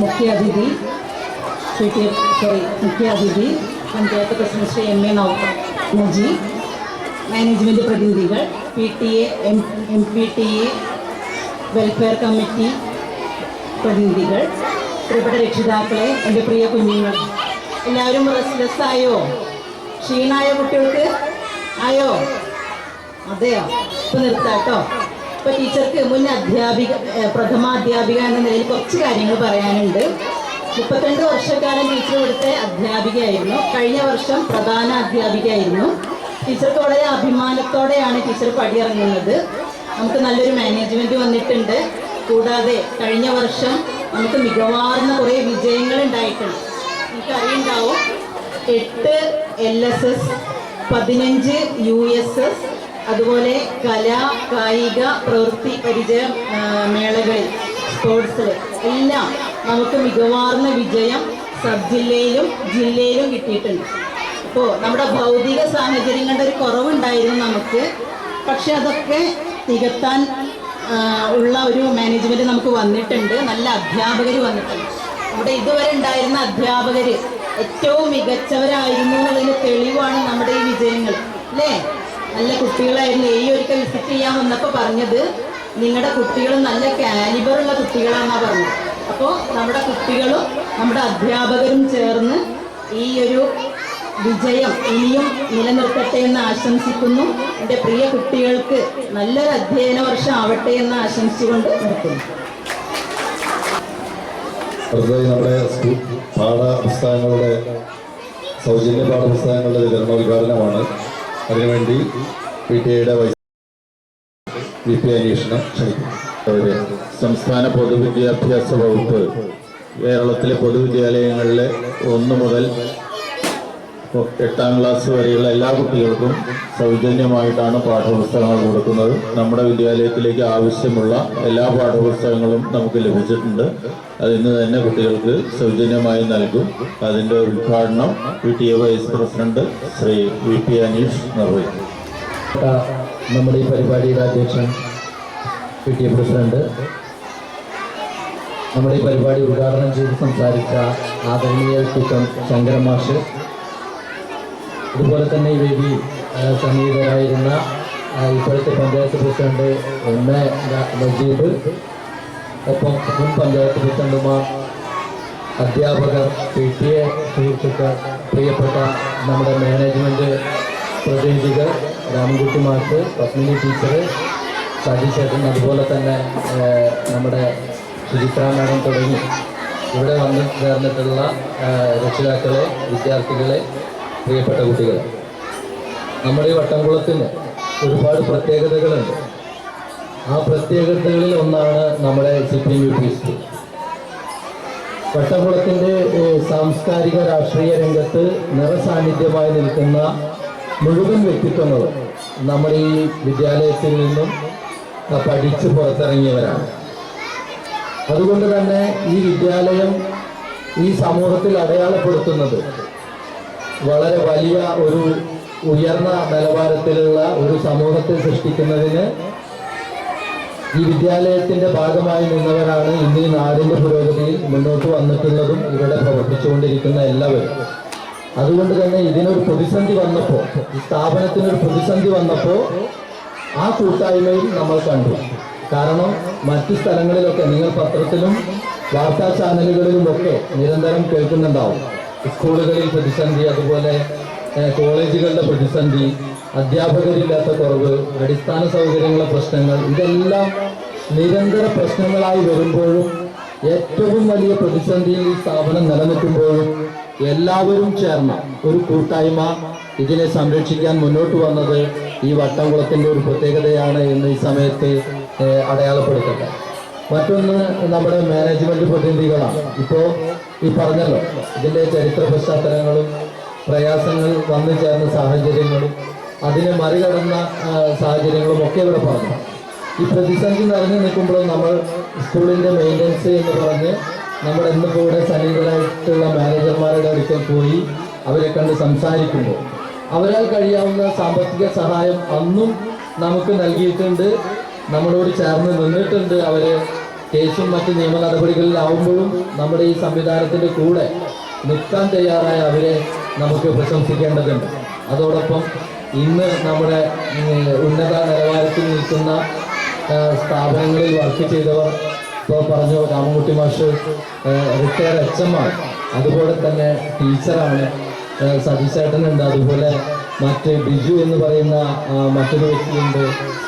മുഖ്യാതിഥി panchayat president Shri MA Najeeb, management പ്രതിനിധികൾ, PTA, MPTA, വെൽഫെയർ കമ്മിറ്റി പ്രതിനിധികൾ, പ്രിയപ്പെട്ട രക്ഷിതാക്കളെ, എൻ്റെ പ്രിയ കുഞ്ഞുങ്ങൾ, എല്ലാവരും റെസ്റ്റ്ലെസ് ആയോ? ക്ഷീണായ കുട്ടികൾക്ക് ആയോ? അതെയോ? ഇപ്പോൾ നിർത്താട്ടോ. ഇപ്പോൾ ടീച്ചർക്ക് മുൻ പ്രഥമാധ്യാപിക എന്ന നിലയിൽ കുറച്ച് കാര്യങ്ങൾ പറയാനുണ്ട്. 32 വർഷക്കാലം ടീച്ചർ ഇവിടുത്തെ അധ്യാപികയായിരുന്നു. കഴിഞ്ഞ വർഷം പ്രധാന അധ്യാപികയായിരുന്നു. ടീച്ചർക്ക് വളരെ അഭിമാനത്തോടെയാണ് ടീച്ചർ പടിയിറങ്ങുന്നത്. നമുക്ക് നല്ലൊരു മാനേജ്മെൻറ്റ് വന്നിട്ടുണ്ട്. കൂടാതെ കഴിഞ്ഞ വർഷം നമുക്ക് മികവാർന്ന കുറേ വിജയങ്ങൾ ഉണ്ടായിട്ടുണ്ട്. എനിക്കറിയുണ്ടാവും 8 LSS, 15 USS, അതുപോലെ കലാ കായിക പ്രവൃത്തി പരിചയ മേളകളിൽ, സ്പോർട്സിൽ എല്ലാം നമുക്ക് മികവാർന്ന വിജയം സബ് ജില്ലയിലും ജില്ലയിലും കിട്ടിയിട്ടുണ്ട്. അപ്പോൾ നമ്മുടെ ഭൗതിക സാഹചര്യങ്ങളുടെ ഒരു കുറവുണ്ടായിരുന്നു നമുക്ക്. പക്ഷെ അതൊക്കെ നികത്താൻ ഉള്ള ഒരു മാനേജ്മെൻറ്റ് നമുക്ക് വന്നിട്ടുണ്ട്. നല്ല അധ്യാപകർ വന്നിട്ടുണ്ട്. ഇവിടെ ഇതുവരെ ഉണ്ടായിരുന്ന അധ്യാപകർ ഏറ്റവും മികച്ചവരായിരുന്നു എന്നുള്ളതിന് തെളിവാണ് നമ്മുടെ ഈ വിജയങ്ങൾ, അല്ലേ? നല്ല കുട്ടികളായിരുന്നു. ഒരിക്കൽ വിസിറ്റ് ചെയ്യാൻ വന്നപ്പോൾ പറഞ്ഞത് നിങ്ങളുടെ കുട്ടികൾ നല്ല കാലിബറുള്ള കുട്ടികളാണെന്നാണ് പറഞ്ഞത്. അപ്പോൾ നമ്മുടെ കുട്ടികളും നമ്മുടെ അധ്യാപകരും ചേർന്ന് ഈ ഒരു വിജയം ഇനിയും നിലനിർത്തട്ടെ എന്ന് ആശംസിക്കുന്നു. എൻ്റെ പ്രിയ കുട്ടികൾക്ക് നല്ലൊരു അധ്യയന വർഷം ആവട്ടെ എന്ന് ആശംസിച്ചുകൊണ്ട് നിർത്തുന്നു. അടുത്തതായി നമ്മുടെ പാഠപുസ്തകങ്ങളുടെ സൗജന്യ പാഠപുസ്തകങ്ങളുടെ വിതരണോദ്ഘാടനമാണ്. അതിനുവേണ്ടി PTA-യുടെ VP അന്വേഷണം ക്ഷണിക്കുന്നു. സംസ്ഥാന പൊതുവിദ്യാഭ്യാസ വകുപ്പ് കേരളത്തിലെ പൊതുവിദ്യാലയങ്ങളിലെ 1 മുതൽ 8ാം ക്ലാസ് വരെയുള്ള എല്ലാ കുട്ടികൾക്കും സൗജന്യമായിട്ടാണ് പാഠപുസ്തകങ്ങൾ കൊടുക്കുന്നത്. നമ്മുടെ വിദ്യാലയത്തിലേക്ക് ആവശ്യമുള്ള എല്ലാ പാഠപുസ്തകങ്ങളും നമുക്ക് ലഭിച്ചിട്ടുണ്ട്. അത് ഇന്ന് തന്നെ കുട്ടികൾക്ക് സൗജന്യമായി നൽകും. അതിൻ്റെ ഉദ്ഘാടനം PTA vice president Shri VP Aneesh നിർവഹിക്കും. നമ്മുടെ ഈ പരിപാടിയുടെ അധ്യക്ഷൻ PTA പ്രസിഡന്റ്, നമ്മുടെ ഈ പരിപാടി ഉദ്ഘാടനം ചെയ്ത് സംസാരിച്ച ആദരണീയ വ്യക്തിത്വം ശങ്കരൻ മാഷ്, അതുപോലെ തന്നെ ഈ വേദി സന്നിഹിതരായിരുന്ന ഇപ്പോഴത്തെ പഞ്ചായത്ത് പ്രസിഡന്റ് MA നജീബ്, ഒപ്പം മുൻ പഞ്ചായത്ത് പ്രസിഡന്റുമാർ, അധ്യാപകർ, PTA സുഹൃത്തുക്കൾ, പ്രിയപ്പെട്ട നമ്മുടെ മാനേജ്മെൻറ്റ് പ്രതിനിധികൾ, രാമൻകുട്ടി മാഷ്, പത്മിനി ടീച്ചർ, സജി ചേട്ടൻ, അതുപോലെ തന്നെ നമ്മുടെ സുചിത്ര മാഡം തുടങ്ങി ഇവിടെ വന്ന് ചേർന്നിട്ടുള്ള രക്ഷിതാക്കളെ, വിദ്യാർത്ഥികളെ, പ്രിയപ്പെട്ട കുട്ടികളെ, നമ്മുടെ ഈ വട്ടംകുളത്തിന് ഒരുപാട് പ്രത്യേകതകളുണ്ട്. ആ പ്രത്യേകതകളിൽ ഒന്നാണ് നമ്മുടെ CPM UP സ്കൂൾ. വട്ടംകുളത്തിൻ്റെ സാംസ്കാരിക രാഷ്ട്രീയ രംഗത്ത് നിറസാന്നിധ്യമായി നിൽക്കുന്ന മുഴുവൻ വ്യക്തിത്വങ്ങളും നമ്മുടെ ഈ വിദ്യാലയത്തിൽ നിന്നും പഠിച്ച് പുറത്തിറങ്ങിയവരാണ്. അതുകൊണ്ട് തന്നെ ഈ വിദ്യാലയം ഈ സമൂഹത്തിൽ അടയാളപ്പെടുത്തുന്നത് വളരെ വലിയ ഒരു ഉയർന്ന നിലവാരത്തിലുള്ള ഒരു സമൂഹത്തെ സൃഷ്ടിക്കുന്നതിന് ഈ വിദ്യാലയത്തിൻ്റെ ഭാഗമായി നിന്നവരാണ് ഇന്ന് ഈ നാടിൻ്റെ പുരോഗതിയിൽ മുന്നോട്ട് വന്നിട്ടുള്ളതും ഇവിടെ പ്രവർത്തിച്ചുകൊണ്ടിരിക്കുന്ന എല്ലാവരും. അതുകൊണ്ട് തന്നെ ഇതിനൊരു പ്രതിസന്ധി വന്നപ്പോൾ, ഈ സ്ഥാപനത്തിനൊരു പ്രതിസന്ധി വന്നപ്പോൾ ആ കൂട്ടായ്മയിൽ നമ്മൾ കണ്ടു. കാരണം മറ്റു സ്ഥലങ്ങളിലൊക്കെ നിങ്ങൾ പത്രത്തിലും വാർത്താ ചാനലുകളിലുമൊക്കെ നിരന്തരം കേൾക്കുന്നുണ്ടാവും. സ്കൂളുകളിൽ പ്രതിസന്ധി, അതുപോലെ കോളേജുകളുടെ പ്രതിസന്ധി, അധ്യാപകരില്ലാത്ത കുറവ്, അടിസ്ഥാന സൗകര്യങ്ങളുടെ പ്രശ്നങ്ങൾ, ഇതെല്ലാം നിരന്തര പ്രശ്നങ്ങളായി വരുമ്പോഴും ഏറ്റവും വലിയ പ്രതിസന്ധിയിൽ ഈ സ്ഥാപനം നിലനിൽക്കുമ്പോഴും എല്ലാവരും ചേർന്ന ഒരു കൂട്ടായ്മ ഇതിനെ സംരക്ഷിക്കാൻ മുന്നോട്ട് വന്നത് ഈ വട്ടംകുളത്തിൻ്റെ ഒരു പ്രത്യേകതയാണ് എന്ന് ഈ സമയത്ത് അടയാളപ്പെടുത്തട്ടെ. മറ്റൊന്ന് നമ്മുടെ മാനേജ്മെൻറ്റ് പ്രതിനിധികളാണ്. ഇപ്പോൾ ഈ പറഞ്ഞല്ലോ, ഇതിൻ്റെ ചരിത്ര പശ്ചാത്തലങ്ങളും പ്രയാസങ്ങൾ വന്നു ചേർന്ന സാഹചര്യങ്ങളും അതിനെ മറികടന്ന സാഹചര്യങ്ങളും ഒക്കെ ഇവിടെ പറഞ്ഞു. ഈ പ്രതിസന്ധി നിറഞ്ഞു നിൽക്കുമ്പോൾ നമ്മൾ സ്കൂളിൻ്റെ മെയിൻ്റനൻസ് എന്ന് പറഞ്ഞ് നമ്മൾ ഇന്നിപ്പോൾ ഇവിടെ സന്നിഹിതരായിട്ടുള്ള മാനേജർമാരുടെ അടുക്കൽ പോയി അവരെ കണ്ട് സംസാരിക്കുമ്പോൾ അവരാൽ കഴിയാവുന്ന സാമ്പത്തിക സഹായം അന്നും നമുക്ക് നൽകിയിട്ടുണ്ട്, നമ്മളോട് ചേർന്ന് നിന്നിട്ടുണ്ട്. അവർ കേസും മറ്റ് നിയമ നടപടികളിലാവുമ്പോഴും നമ്മുടെ ഈ സംവിധാനത്തിൻ്റെ കൂടെ നിൽക്കാൻ തയ്യാറായ അവരെ നമുക്ക് പ്രശംസിക്കേണ്ടതുണ്ട്. അതോടൊപ്പം ഇന്ന് നമ്മുടെ ഉന്നത നിലവാരത്തിൽ നിൽക്കുന്ന സ്ഥാപനങ്ങളിൽ വർക്ക് ചെയ്തവർ, ഇപ്പോൾ പറഞ്ഞു രാമൻകുട്ടി മാഷ് റിട്ടയർഡ് HM ആണ്, അതുപോലെ തന്നെ ടീച്ചറാണ്, സതീശേട്ടനുണ്ട്, അതുപോലെ മറ്റ് ബിജു എന്ന് പറയുന്ന മറ്റൊരു വ്യക്തിയുണ്ട്,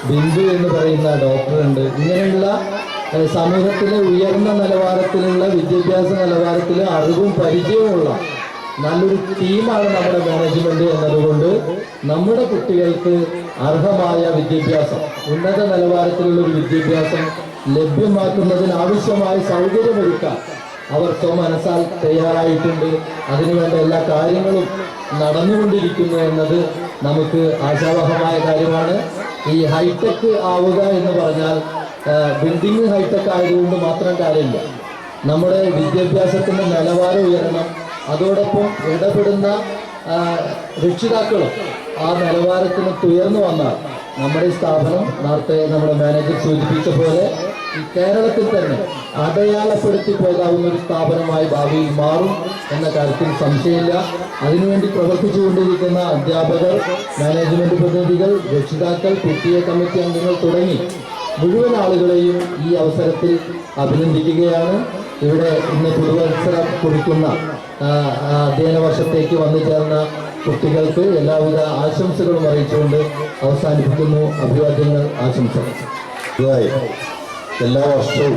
ബിന്ദു എന്ന് പറയുന്ന ഡോക്ടറുണ്ട്. ഇങ്ങനെയുള്ള സമൂഹത്തിലെ ഉയർന്ന നിലവാരത്തിലുള്ള വിദ്യാഭ്യാസ നിലവാരത്തിൽ അറിവും പരിചയവുമുള്ള നല്ലൊരു ടീമാണ് നമ്മുടെ മാനേജ്മെൻറ്റ് എന്നതുകൊണ്ട് നമ്മുടെ കുട്ടികൾക്ക് അർഹമായ വിദ്യാഭ്യാസം, ഉന്നത നിലവാരത്തിലുള്ള ഒരു വിദ്യാഭ്യാസം ലഭ്യമാക്കുന്നതിനാവശ്യമായ സൗകര്യമൊരുക്കാൻ അവർ സ്വമനസാൽ തയ്യാറായിട്ടുണ്ട്. അതിനുവേണ്ട എല്ലാ കാര്യങ്ങളും നടന്നുകൊണ്ടിരിക്കുന്നു എന്നത് നമുക്ക് ആശാവഹമായ കാര്യമാണ്. ഈ ഹൈടെക് ആവുക എന്ന് പറഞ്ഞാൽ ബിൽഡിംഗ് ഹൈടെക് ആയതുകൊണ്ട് മാത്രം കാര്യമില്ല. നമ്മുടെ വിദ്യാഭ്യാസത്തിൻ്റെ നിലവാരം ഉയരണം. അതോടൊപ്പം ഇടപെടുന്ന രക്ഷിതാക്കളും ആ നിലവാരത്തിന് ഉയർന്നു വന്നാൽ നമ്മുടെ ഈ സ്ഥാപനം നേരത്തെ നമ്മുടെ മാനേജർ സൂചിപ്പിച്ച പോലെ ഈ കേരളത്തിൽ തന്നെ അടയാളപ്പെടുത്തി പോകാവുന്ന ഒരു സ്ഥാപനമായി ഭാവിയിൽ മാറും എന്ന കാര്യത്തിൽ സംശയമില്ല. അതിനുവേണ്ടി പ്രവർത്തിച്ചുകൊണ്ടിരിക്കുന്ന അധ്യാപകർ, മാനേജ്മെൻറ്റ് പ്രതിനിധികൾ, രക്ഷിതാക്കൾ, PTA കമ്മിറ്റി അംഗങ്ങൾ തുടങ്ങി മുഴുവൻ ആളുകളെയും ഈ അവസരത്തിൽ അഭിനന്ദിക്കുകയാണ്. ഇവിടെ ഇന്ന് പുതുവത്സരം കുറിക്കുന്ന അധ്യയന വർഷത്തേക്ക് വന്നു ചേർന്ന കുട്ടികൾക്ക് എല്ലാവിധ ആശംസകളും അറിയിച്ചുകൊണ്ട് അവസാനിപ്പിക്കുന്നു. അഭിവാദ്യങ്ങൾ, ആശംസകൾ. എല്ലാ വർഷവും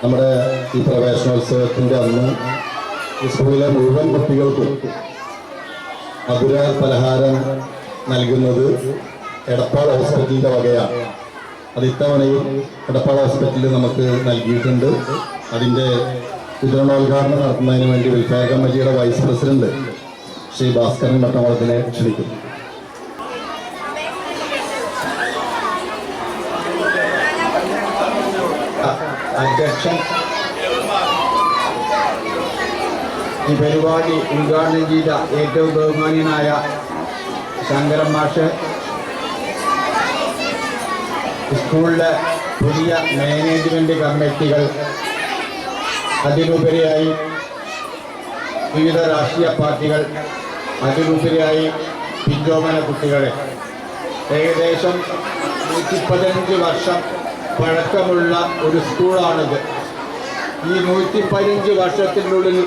നമ്മുടെ ഈ പ്രവേശനോത്സവത്തിൻ്റെ അന്ന് സ്കൂളിലെ മുഴുവൻ കുട്ടികൾക്കും മധുര പലഹാരം നൽകുന്നത് എടപ്പാൾ ഹോസ്പിറ്റലിൻ്റെ വകയാണ്. അത് ഇത്തവണയും എടപ്പാൾ ഹോസ്പിറ്റലിൽ നമുക്ക് നൽകിയിട്ടുണ്ട്. അതിൻ്റെ വിതരണോദ്ഘാടനം നടത്തുന്നതിന് വേണ്ടി വെൽഫെയർ കമ്മിറ്റിയുടെ വൈസ് പ്രസിഡന്റ് ശ്രീ ഭാസ്കരൻ മട്ടമളത്തിനെ ക്ഷണിക്കുന്നു. അധ്യക്ഷൻ ഈ പരിപാടി ഉദ്ഘാടനം ചെയ്ത ഏറ്റവും ബഹുമാന്യനായ ശങ്കരൻ മാഷ്, സ്കൂളിലെ പുതിയ മാനേജ്മെൻറ്റ് കമ്മിറ്റികൾ, അതിലുപരിയായി വിവിധ രാഷ്ട്രീയ പാർട്ടികൾ, അതിലുപരിയായി പിഞ്ചോമന കുട്ടികളെ, ഏകദേശം 115 വർഷം പഴക്കമുള്ള ഒരു സ്കൂളാണിത്. ഈ 115 വർഷത്തിനുള്ളിൽ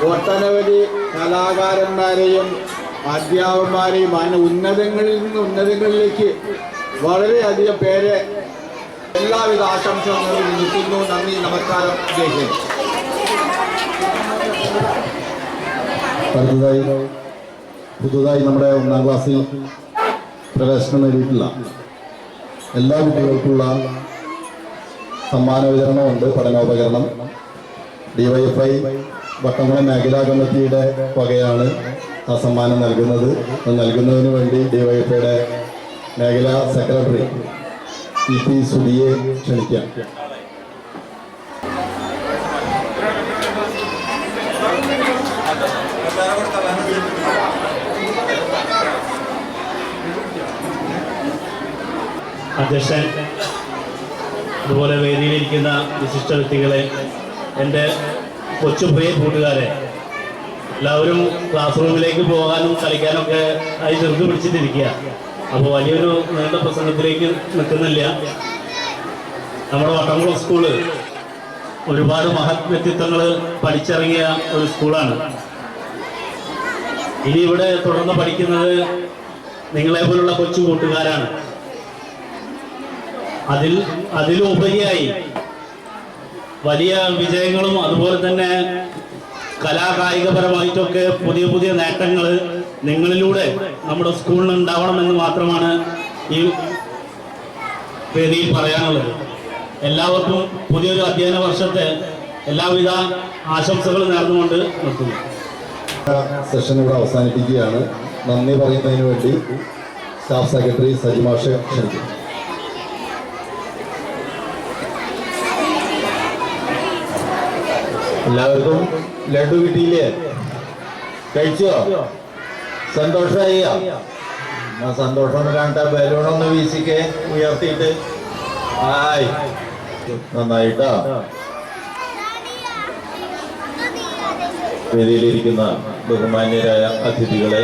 ഒട്ടനവധി കലാകാരന്മാരെയും അധ്യാപകന്മാരെയും അങ്ങനെ ഉന്നതങ്ങളിൽ നിന്ന് ഉന്നതങ്ങളിലേക്ക് വളരെയധികം പേരെ എല്ലാവിധ ആശംസകളും നിൽക്കുന്നു. നന്ദി, നമസ്കാരം, ജയ് ഹിന്ദ്. പുതുതായി നമ്മുടെ 1ാം ക്ലാസ്സിൽ പ്രവേശനം നേടിയിട്ടുള്ള എല്ലാ കുട്ടികൾക്കുള്ള സമ്മാന വിതരണമുണ്ട്. പഠനോപകരണം DYFI വട്ടംകുളം മേഖലാ കമ്മിറ്റിയുടെ വകയാണ് ആ സമ്മാനം നൽകുന്നത്. നൽകുന്നതിന് വേണ്ടി DYFIയുടെ മേഖലാ സെക്രട്ടറി EP സുധിയെ ക്ഷണിക്കാം. അധ്യക്ഷൻ, അതുപോലെ വേദിയിലിരിക്കുന്ന വിശിഷ്ട വ്യക്തികളെ, എൻ്റെ കൊച്ചുപ്രിയ കൂട്ടുകാരെ, എല്ലാവരും ക്ലാസ് റൂമിലേക്ക് പോകാനും കളിക്കാനൊക്കെ ആയി ചെറുത് പിടിച്ചിട്ടിരിക്കുക. അപ്പോൾ വലിയൊരു നീണ്ട പ്രസംഗത്തിലേക്ക് നിൽക്കുന്നില്ല. നമ്മുടെ വട്ടംകുളം സ്കൂള് ഒരുപാട് മഹത് വ്യക്തിത്വങ്ങൾ പഠിച്ചിറങ്ങിയ ഒരു സ്കൂളാണ്. ഇനി ഇവിടെ തുടർന്ന് പഠിക്കുന്നത് നിങ്ങളെപ്പോലുള്ള കൊച്ചു കൂട്ടുകാരാണ്. അതിലുപരിയായി വലിയ വിജയങ്ങളും അതുപോലെ തന്നെ കലാകായികപരമായിട്ടൊക്കെ പുതിയ പുതിയ നേട്ടങ്ങൾ നിങ്ങളിലൂടെ നമ്മുടെ സ്കൂളിന് ഉണ്ടാവണമെന്ന് മാത്രമാണ് ഈ വേദിയിൽ പറയാനുള്ളത്. എല്ലാവർക്കും പുതിയൊരു അധ്യയന വർഷത്തെ എല്ലാവിധ ആശംസകളും നേർന്നുകൊണ്ട് നിർത്തുന്നു. സെഷൻ ഇവിടെ അവസാനിപ്പിക്കുകയാണ്. നന്ദി പറയുന്നതിന് വേണ്ടി സ്റ്റാഫ് സെക്രട്ടറി സജിമാഷെ ക്ഷണിക്കുന്നു. എല്ലാവർക്കും ലഡു കിട്ടിയില്ലേ? കഴിച്ചോ? സന്തോഷമായി? സന്തോഷം കാണട്ടെ. ബലൂണൊന്ന് വീശിക്കെ ഉയർത്തിയിട്ട്. ആയി, നന്നായിട്ടാ. വേദിയിലിരിക്കുന്ന ബഹുമാന്യരായ അതിഥികളെ,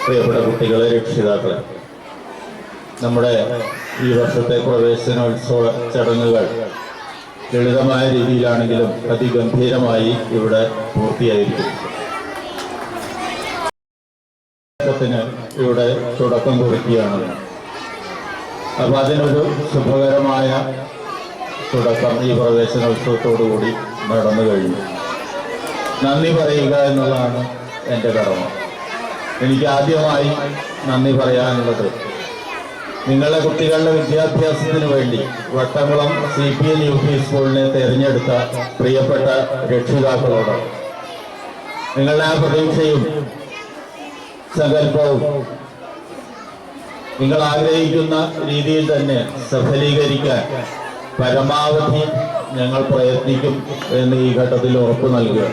പ്രിയപ്പെട്ട കുട്ടികളെ, രക്ഷിതാക്കളെ, നമ്മുടെ ഈ വർഷത്തെ പ്രവേശനോത്സവ ചടങ്ങുകൾ ലളിതമായ രീതിയിലാണെങ്കിലും അതിഗംഭീരമായി ഇവിടെ പൂർത്തിയായിരിക്കും. ഇവിടെ തുടക്കം കുറിക്കുകയാണ്. അപ്പോൾ അതിനൊരു ശുഭകരമായ തുടക്കം ഈ പ്രവേശനോത്സവത്തോടുകൂടി നടന്നു കഴിഞ്ഞു. നന്ദി പറയുക എന്നുള്ളതാണ് എൻ്റെ കടമ. എനിക്ക് ആദ്യമായി നന്ദി പറയാനുള്ളത് നിങ്ങളുടെ കുട്ടികളുടെ വിദ്യാഭ്യാസത്തിന് വേണ്ടി വട്ടംകുളം CPN UP സ്കൂളിനെ തിരഞ്ഞെടുത്ത പ്രിയപ്പെട്ട രക്ഷിതാക്കളോട്. നിങ്ങളുടെ ആ പ്രതീക്ഷയും സങ്കല്പവും നിങ്ങൾ ആഗ്രഹിക്കുന്ന രീതിയിൽ തന്നെ സഫലീകരിക്കാൻ പരമാവധി ഞങ്ങൾ പ്രയത്നിക്കും എന്ന് ഈ ഘട്ടത്തിൽ ഉറപ്പു നൽകുക.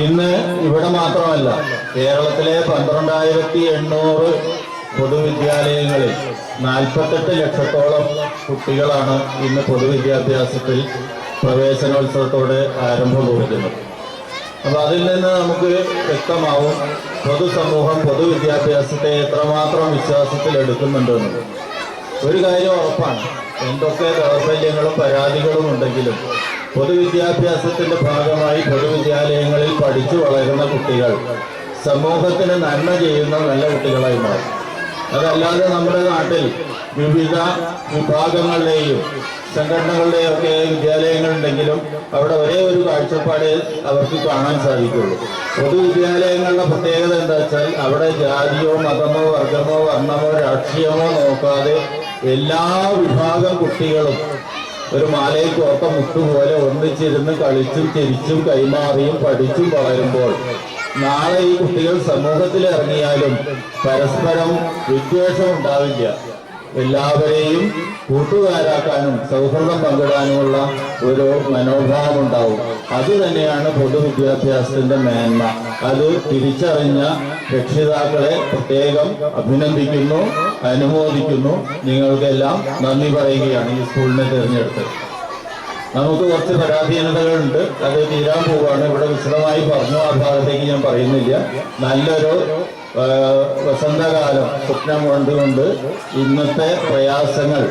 ഇന്ന് ഇവിടെ മാത്രമല്ല, കേരളത്തിലെ 12,800 പൊതുവിദ്യാലയങ്ങളിൽ 48 ലക്ഷത്തോളം കുട്ടികളാണ് ഇന്ന് പൊതുവിദ്യാഭ്യാസത്തിൽ പ്രവേശനോത്സവത്തോടെ ആരംഭം കുറിക്കുന്നത്. അപ്പോൾ അതിൽ നിന്ന് നമുക്ക് വ്യക്തമാവും പൊതുസമൂഹം പൊതുവിദ്യാഭ്യാസത്തെ എത്രമാത്രം വിശ്വാസത്തിലെടുക്കുന്നുണ്ടെന്ന്. ഒരു കാര്യം ഉറപ്പാണ്, എന്തൊക്കെ ദൗർബല്യങ്ങളും പരാതികളും ഉണ്ടെങ്കിലും പൊതുവിദ്യാഭ്യാസത്തിൻ്റെ ഭാഗമായി പൊതുവിദ്യാലയങ്ങളിൽ പഠിച്ചു വളരുന്ന കുട്ടികൾ സമൂഹത്തിന് നന്മ ചെയ്യുന്ന നല്ല കുട്ടികളായി മാറും. അതല്ലാതെ നമ്മുടെ നാട്ടിൽ വിവിധ വിഭാഗങ്ങളുടെയും സംഘടനകളുടെയും ഒക്കെ വിദ്യാലയങ്ങളുണ്ടെങ്കിലും അവിടെ ഒരേ ഒരു കാഴ്ചപ്പാട് അവർക്ക് കാണാൻ സാധിക്കുള്ളൂ. പൊതുവിദ്യാലയങ്ങളുടെ പ്രത്യേകത എന്താ വെച്ചാൽ അവിടെ ജാതിയോ മതമോ വർഗമോ വർണ്ണമോ രാഷ്ട്രീയമോ നോക്കാതെ എല്ലാ വിഭാഗം കുട്ടികളും ഒരു മാലയിൽ കോർത്ത മുട്ടുപോലെ ഒന്നിച്ചിരുന്ന് കളിച്ചും ചിരിച്ചും കൈമാറിയും പഠിച്ചും വളരുമ്പോൾ നാളെ ഈ കുട്ടികൾ സമൂഹത്തിൽ ഇറങ്ങിയാലും പരസ്പരം വിദ്വേഷം ഉണ്ടാവില്ല. എല്ലാവരെയും കൂട്ടുകാരാക്കാനും സൗഹൃദം പങ്കിടാനുമുള്ള ഒരു മനോഭാവം ഉണ്ടാവും. അത് തന്നെയാണ് പൊതുവിദ്യാഭ്യാസത്തിന്റെ മേന്മ. അത് തിരിച്ചറിഞ്ഞ രക്ഷിതാക്കളെ പ്രത്യേകം അഭിനന്ദിക്കുന്നു, അനുമോദിക്കുന്നു. നിങ്ങൾക്കെല്ലാം നന്ദി പറയുകയാണ് ഈ സ്കൂളിനെ തിരഞ്ഞെടുത്ത്. നമുക്ക് കുറച്ച് പരാധീനതകളുണ്ട്, അത് തീരാൻ പോവുകയാണ്. ഇവിടെ വിശദമായി പറഞ്ഞു, ആ ഭാഗത്തേക്ക് ഞാൻ പറയുന്നില്ല. നല്ലൊരു വസന്തകാലം സ്വപ്നം കണ്ടുകൊണ്ട് ഇന്നത്തെ പ്രയാസങ്ങൾ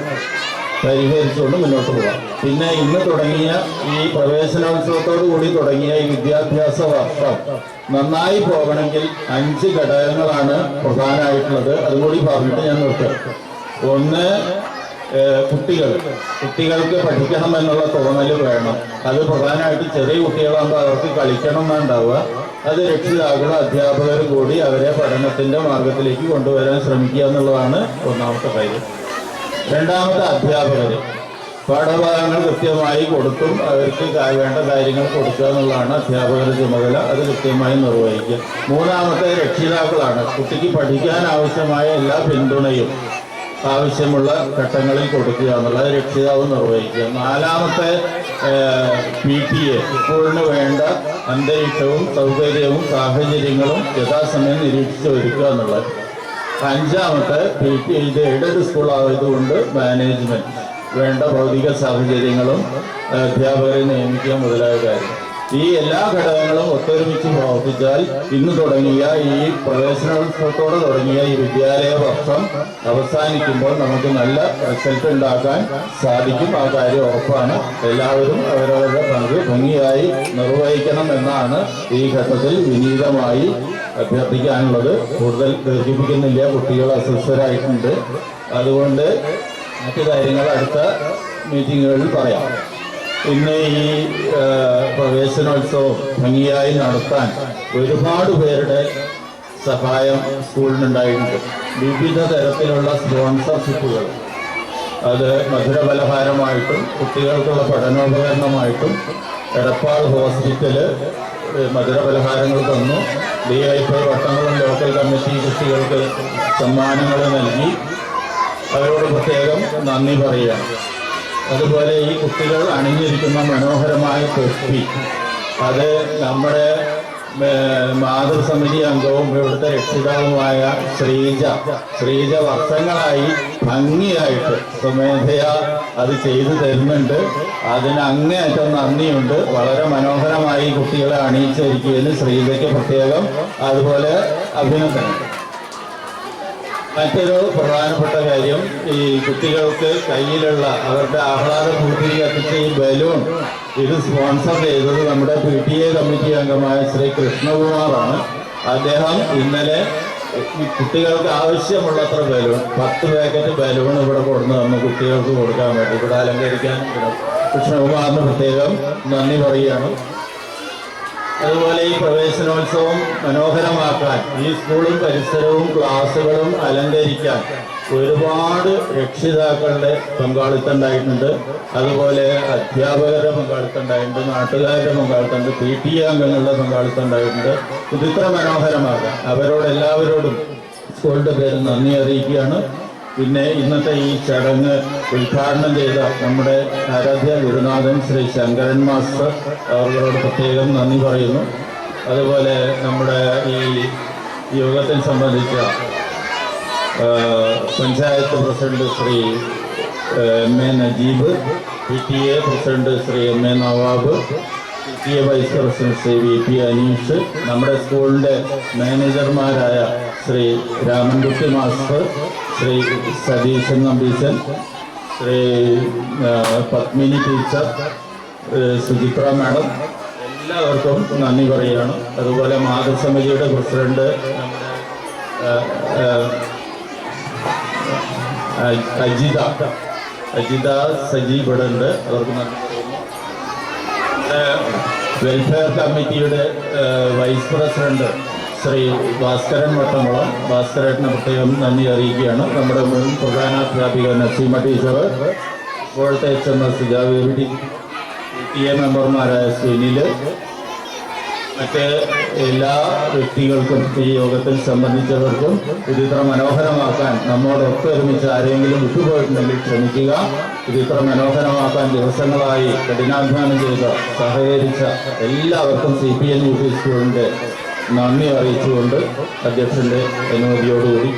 പരിഹരിച്ചുകൊണ്ട് മുന്നോട്ട് പോകാം. പിന്നെ ഇന്ന് തുടങ്ങിയ ഈ പ്രവേശനോത്സവത്തോടു കൂടി തുടങ്ങിയ ഈ വിദ്യാഭ്യാസ വർഷം നന്നായി പോകണമെങ്കിൽ 5 ഘടകങ്ങളാണ് പ്രധാനമായിട്ടുള്ളത്. അതുകൂടി പറഞ്ഞിട്ട് ഞാൻ നിർത്തും. ഒന്ന്, കുട്ടികൾക്ക് പഠിക്കണം എന്നുള്ള തോന്നൽ വേണം. അത് പ്രധാനമായിട്ട് ചെറിയ കുട്ടികളാകുമ്പോൾ അവർക്ക് കളിക്കണം എന്നുണ്ടാവുക. അത് രക്ഷിതാക്കളും അധ്യാപകരും കൂടി അവരെ പഠനത്തിന്റെ മാർഗത്തിലേക്ക് കൊണ്ടുവരാൻ ശ്രമിക്കുക എന്നുള്ളതാണ് ഒന്നാമത്തെ കാര്യം. രണ്ടാമത്തെ, അധ്യാപകർ പാഠഭാഗങ്ങൾ കൃത്യമായി കൊടുത്തും അവർക്ക് വേണ്ട കാര്യങ്ങൾ കൊടുക്കുക എന്നുള്ളതാണ് അധ്യാപകരുടെ ചുമതല. അത് കൃത്യമായി നിർവഹിക്കുക. മൂന്നാമത്തെ, രക്ഷിതാക്കളാണ്. കുട്ടിക്ക് പഠിക്കാൻ ആവശ്യമായ എല്ലാ പിന്തുണയും ആവശ്യമുള്ള ഘട്ടങ്ങളിൽ കൊടുക്കുക എന്നുള്ളത് രക്ഷിതാവ് നിർവഹിക്കുക. നാലാമത്തെ, PTA സ്കൂളിന് വേണ്ട അന്തരീക്ഷവും സൗകര്യവും സാഹചര്യങ്ങളും യഥാസമയം നിരീക്ഷിച്ച് ഒരുക്കുക എന്നുള്ളത്. അഞ്ചാമത്തെ, ഇത് എയ്ഡഡ് സ്കൂൾ ആയതുകൊണ്ട് മാനേജ്മെന്റ് വേണ്ട ഭൗതിക സാഹചര്യങ്ങളും അധ്യാപകരെ നിയമിക്കുക മുതലായ കാര്യം. ഈ എല്ലാ ഘടകങ്ങളും ഒത്തൊരുമിച്ച് പ്രവർത്തിച്ചാൽ ഇന്ന് തുടങ്ങിയ ഈ പ്രവേശനോത്സവത്തോടെ തുടങ്ങിയ ഈ വിദ്യാലയ വർഷം അവസാനിക്കുമ്പോൾ നമുക്ക് നല്ല റിസൾട്ട് ഉണ്ടാക്കാൻ സാധിക്കും. ആ കാര്യം ഉറപ്പാണ്. എല്ലാവരും അവരവരുടെ പങ്ക് ഭംഗിയായി നിർവഹിക്കണം എന്നാണ് ഈ ഘട്ടത്തിൽ വിനീതമായി അഭ്യർത്ഥിക്കാനുള്ളത്. കൂടുതൽ ദീർഘിപ്പിക്കുന്നില്ല, കുട്ടികൾ അസ്വസ്ഥരായിട്ടുണ്ട്. അതുകൊണ്ട് മറ്റു കാര്യങ്ങൾ അടുത്ത മീറ്റിങ്ങുകളിൽ പറയാം. ഇന്ന് ഈ പ്രവേശനോത്സവം ഭംഗിയായി നടത്താൻ ഒരുപാട് പേരുടെ സഹായം സ്കൂളിനുണ്ടായിട്ടുണ്ട്. വിവിധ തരത്തിലുള്ള സ്പോൺസർഷിപ്പുകൾ, അത് മധുരപലഹാരമായിട്ടും കുട്ടികൾക്കുള്ള പഠനോപകരണമായിട്ടും എടപ്പാൾ ഹോസ്പിറ്റല് മധുരപലഹാരങ്ങൾ തന്നു. DIP വട്ടങ്ങളും ലോക്കൽ കമ്മിറ്റി കുട്ടികൾക്ക് സമ്മാനങ്ങൾ നൽകി. അവരോട് പ്രത്യേകം നന്ദി പറയുകയാണ്. അതുപോലെ ഈ കുട്ടികൾ അണിഞ്ഞിരിക്കുന്ന മനോഹരമായ തൊപ്പി, അത് നമ്മുടെ മാതൃസമിതി അംഗവും ഇവിടുത്തെ രക്ഷിതാവുമായ ശ്രീജ വർഷങ്ങളായി ഭംഗിയായിട്ട് സ്വമേധയാ അത് ചെയ്തു തരുന്നുണ്ട്. അതിന് അങ്ങേയറ്റം നന്ദിയുണ്ട്. വളരെ മനോഹരമായി കുട്ടികളെ അണിയിച്ചിരിക്കുന്നതിന് ശ്രീജയ്ക്ക് പ്രത്യേകം അതുപോലെ അഭിനന്ദനം. മറ്റൊരു പ്രധാനപ്പെട്ട കാര്യം, ഈ കുട്ടികൾക്ക് കയ്യിലുള്ള അവരുടെ ആഹ്ലാദഭൂതി കത്തിച്ച ഈ ബലൂൺ, ഇത് സ്പോൺസർ ചെയ്തത് നമ്മുടെ PTA കമ്മിറ്റി അംഗമായ ശ്രീ കൃഷ്ണകുമാറാണ്. അദ്ദേഹം ഇന്നലെ കുട്ടികൾക്ക് ആവശ്യമുള്ളത്ര ബലൂൺ 10 പാക്കറ്റ് ബലൂൺ ഇവിടെ കൊടുന്നു തന്നു കുട്ടികൾക്ക് കൊടുക്കാൻ വേണ്ടി, ഇവിടെ അലങ്കരിക്കാൻ. കൃഷ്ണകുമാറിന് പ്രത്യേകം നന്ദി പറയുകയാണ്. അതുപോലെ ഈ പ്രവേശനോത്സവം മനോഹരമാക്കാൻ, ഈ സ്കൂളും പരിസരവും ക്ലാസ്സുകളും അലങ്കരിക്കാൻ ഒരുപാട് രക്ഷിതാക്കളുടെ പങ്കാളിത്തം ഉണ്ടായിട്ടുണ്ട്. അതുപോലെ അധ്യാപകരുടെ പങ്കാളിത്തം ഉണ്ടായിട്ടുണ്ട്, നാട്ടുകാരുടെ പങ്കാളിത്തം ഉണ്ട്, PTA അംഗങ്ങളുടെ പങ്കാളിത്തം ഉണ്ടായിട്ടുണ്ട്. ഇതിത്ര മനോഹരമാകാൻ അവരോട് എല്ലാവരോടും സ്കൂളിൻ്റെ പേര് നന്ദി അറിയിക്കുകയാണ്. പിന്നെ ഇന്നത്തെ ഈ ചടങ്ങ് ഉദ്ഘാടനം ചെയ്ത നമ്മുടെ ആരാധ്യ ഗുരുനാഥൻ ശ്രീ ശങ്കരൻ മാസ്റ്റർ അവരോട് പ്രത്യേകം നന്ദി പറയുന്നു. അതുപോലെ നമ്മുടെ ഈ യോഗത്തിൽ സംബന്ധിച്ച panchayat president Shri MA Najeeb, PTA president Shri MA Nawab, PTA vice president Shri VP Aneesh, നമ്മുടെ സ്കൂളിൻ്റെ മാനേജർമാരായ Shri Ramankutty master, Shri Satheesan Nambeesan, Shri Padmini teacher, Suchitra madam, എല്ലാവർക്കും നന്ദി പറയുകയാണ്. അതുപോലെ മാതൃസമിതിയുടെ പ്രസിഡന്റ് അജിത സജി ഇവിടെ ഉണ്ട്, അവർക്ക് നന്ദി പറയുന്നു. വെൽഫെയർ കമ്മിറ്റിയുടെ വൈസ് പ്രസിഡന്റ് ശ്രീ ഭാസ്കരൻ വട്ടംകുളം, ഭാസ്കരേട്ടന് പ്രത്യേകം നന്ദി അറിയിക്കുകയാണ്. നമ്മുടെ മുൻ പ്രധാനാധ്യാപിക നസീമ ടീച്ചർ, ഇപ്പോഴത്തെ HMS ജാവേരി PTA മെമ്പർമാരായ സുനില്, മറ്റ് എല്ലാ വ്യക്തികൾക്കും ഈ യോഗത്തിൽ സംബന്ധിച്ചവർക്കും ഇതിത്ര മനോഹരമാക്കാൻ നമ്മോടൊത്തൊരുമിച്ച് ആരെങ്കിലും വിട്ടുപോയിട്ടുണ്ടെങ്കിൽ ക്ഷമിക്കുക. ഇതിത്ര മനോഹരമാക്കാൻ ദിവസങ്ങളായി കഠിനാധ്വാനം ചെയ്ത് സഹകരിച്ച എല്ലാവർക്കും CPN UP സ്കൂളിൻ്റെ നന്ദി അറിയിച്ചുകൊണ്ട് അധ്യക്ഷൻ്റെ അനുമതിയോടുകൂടി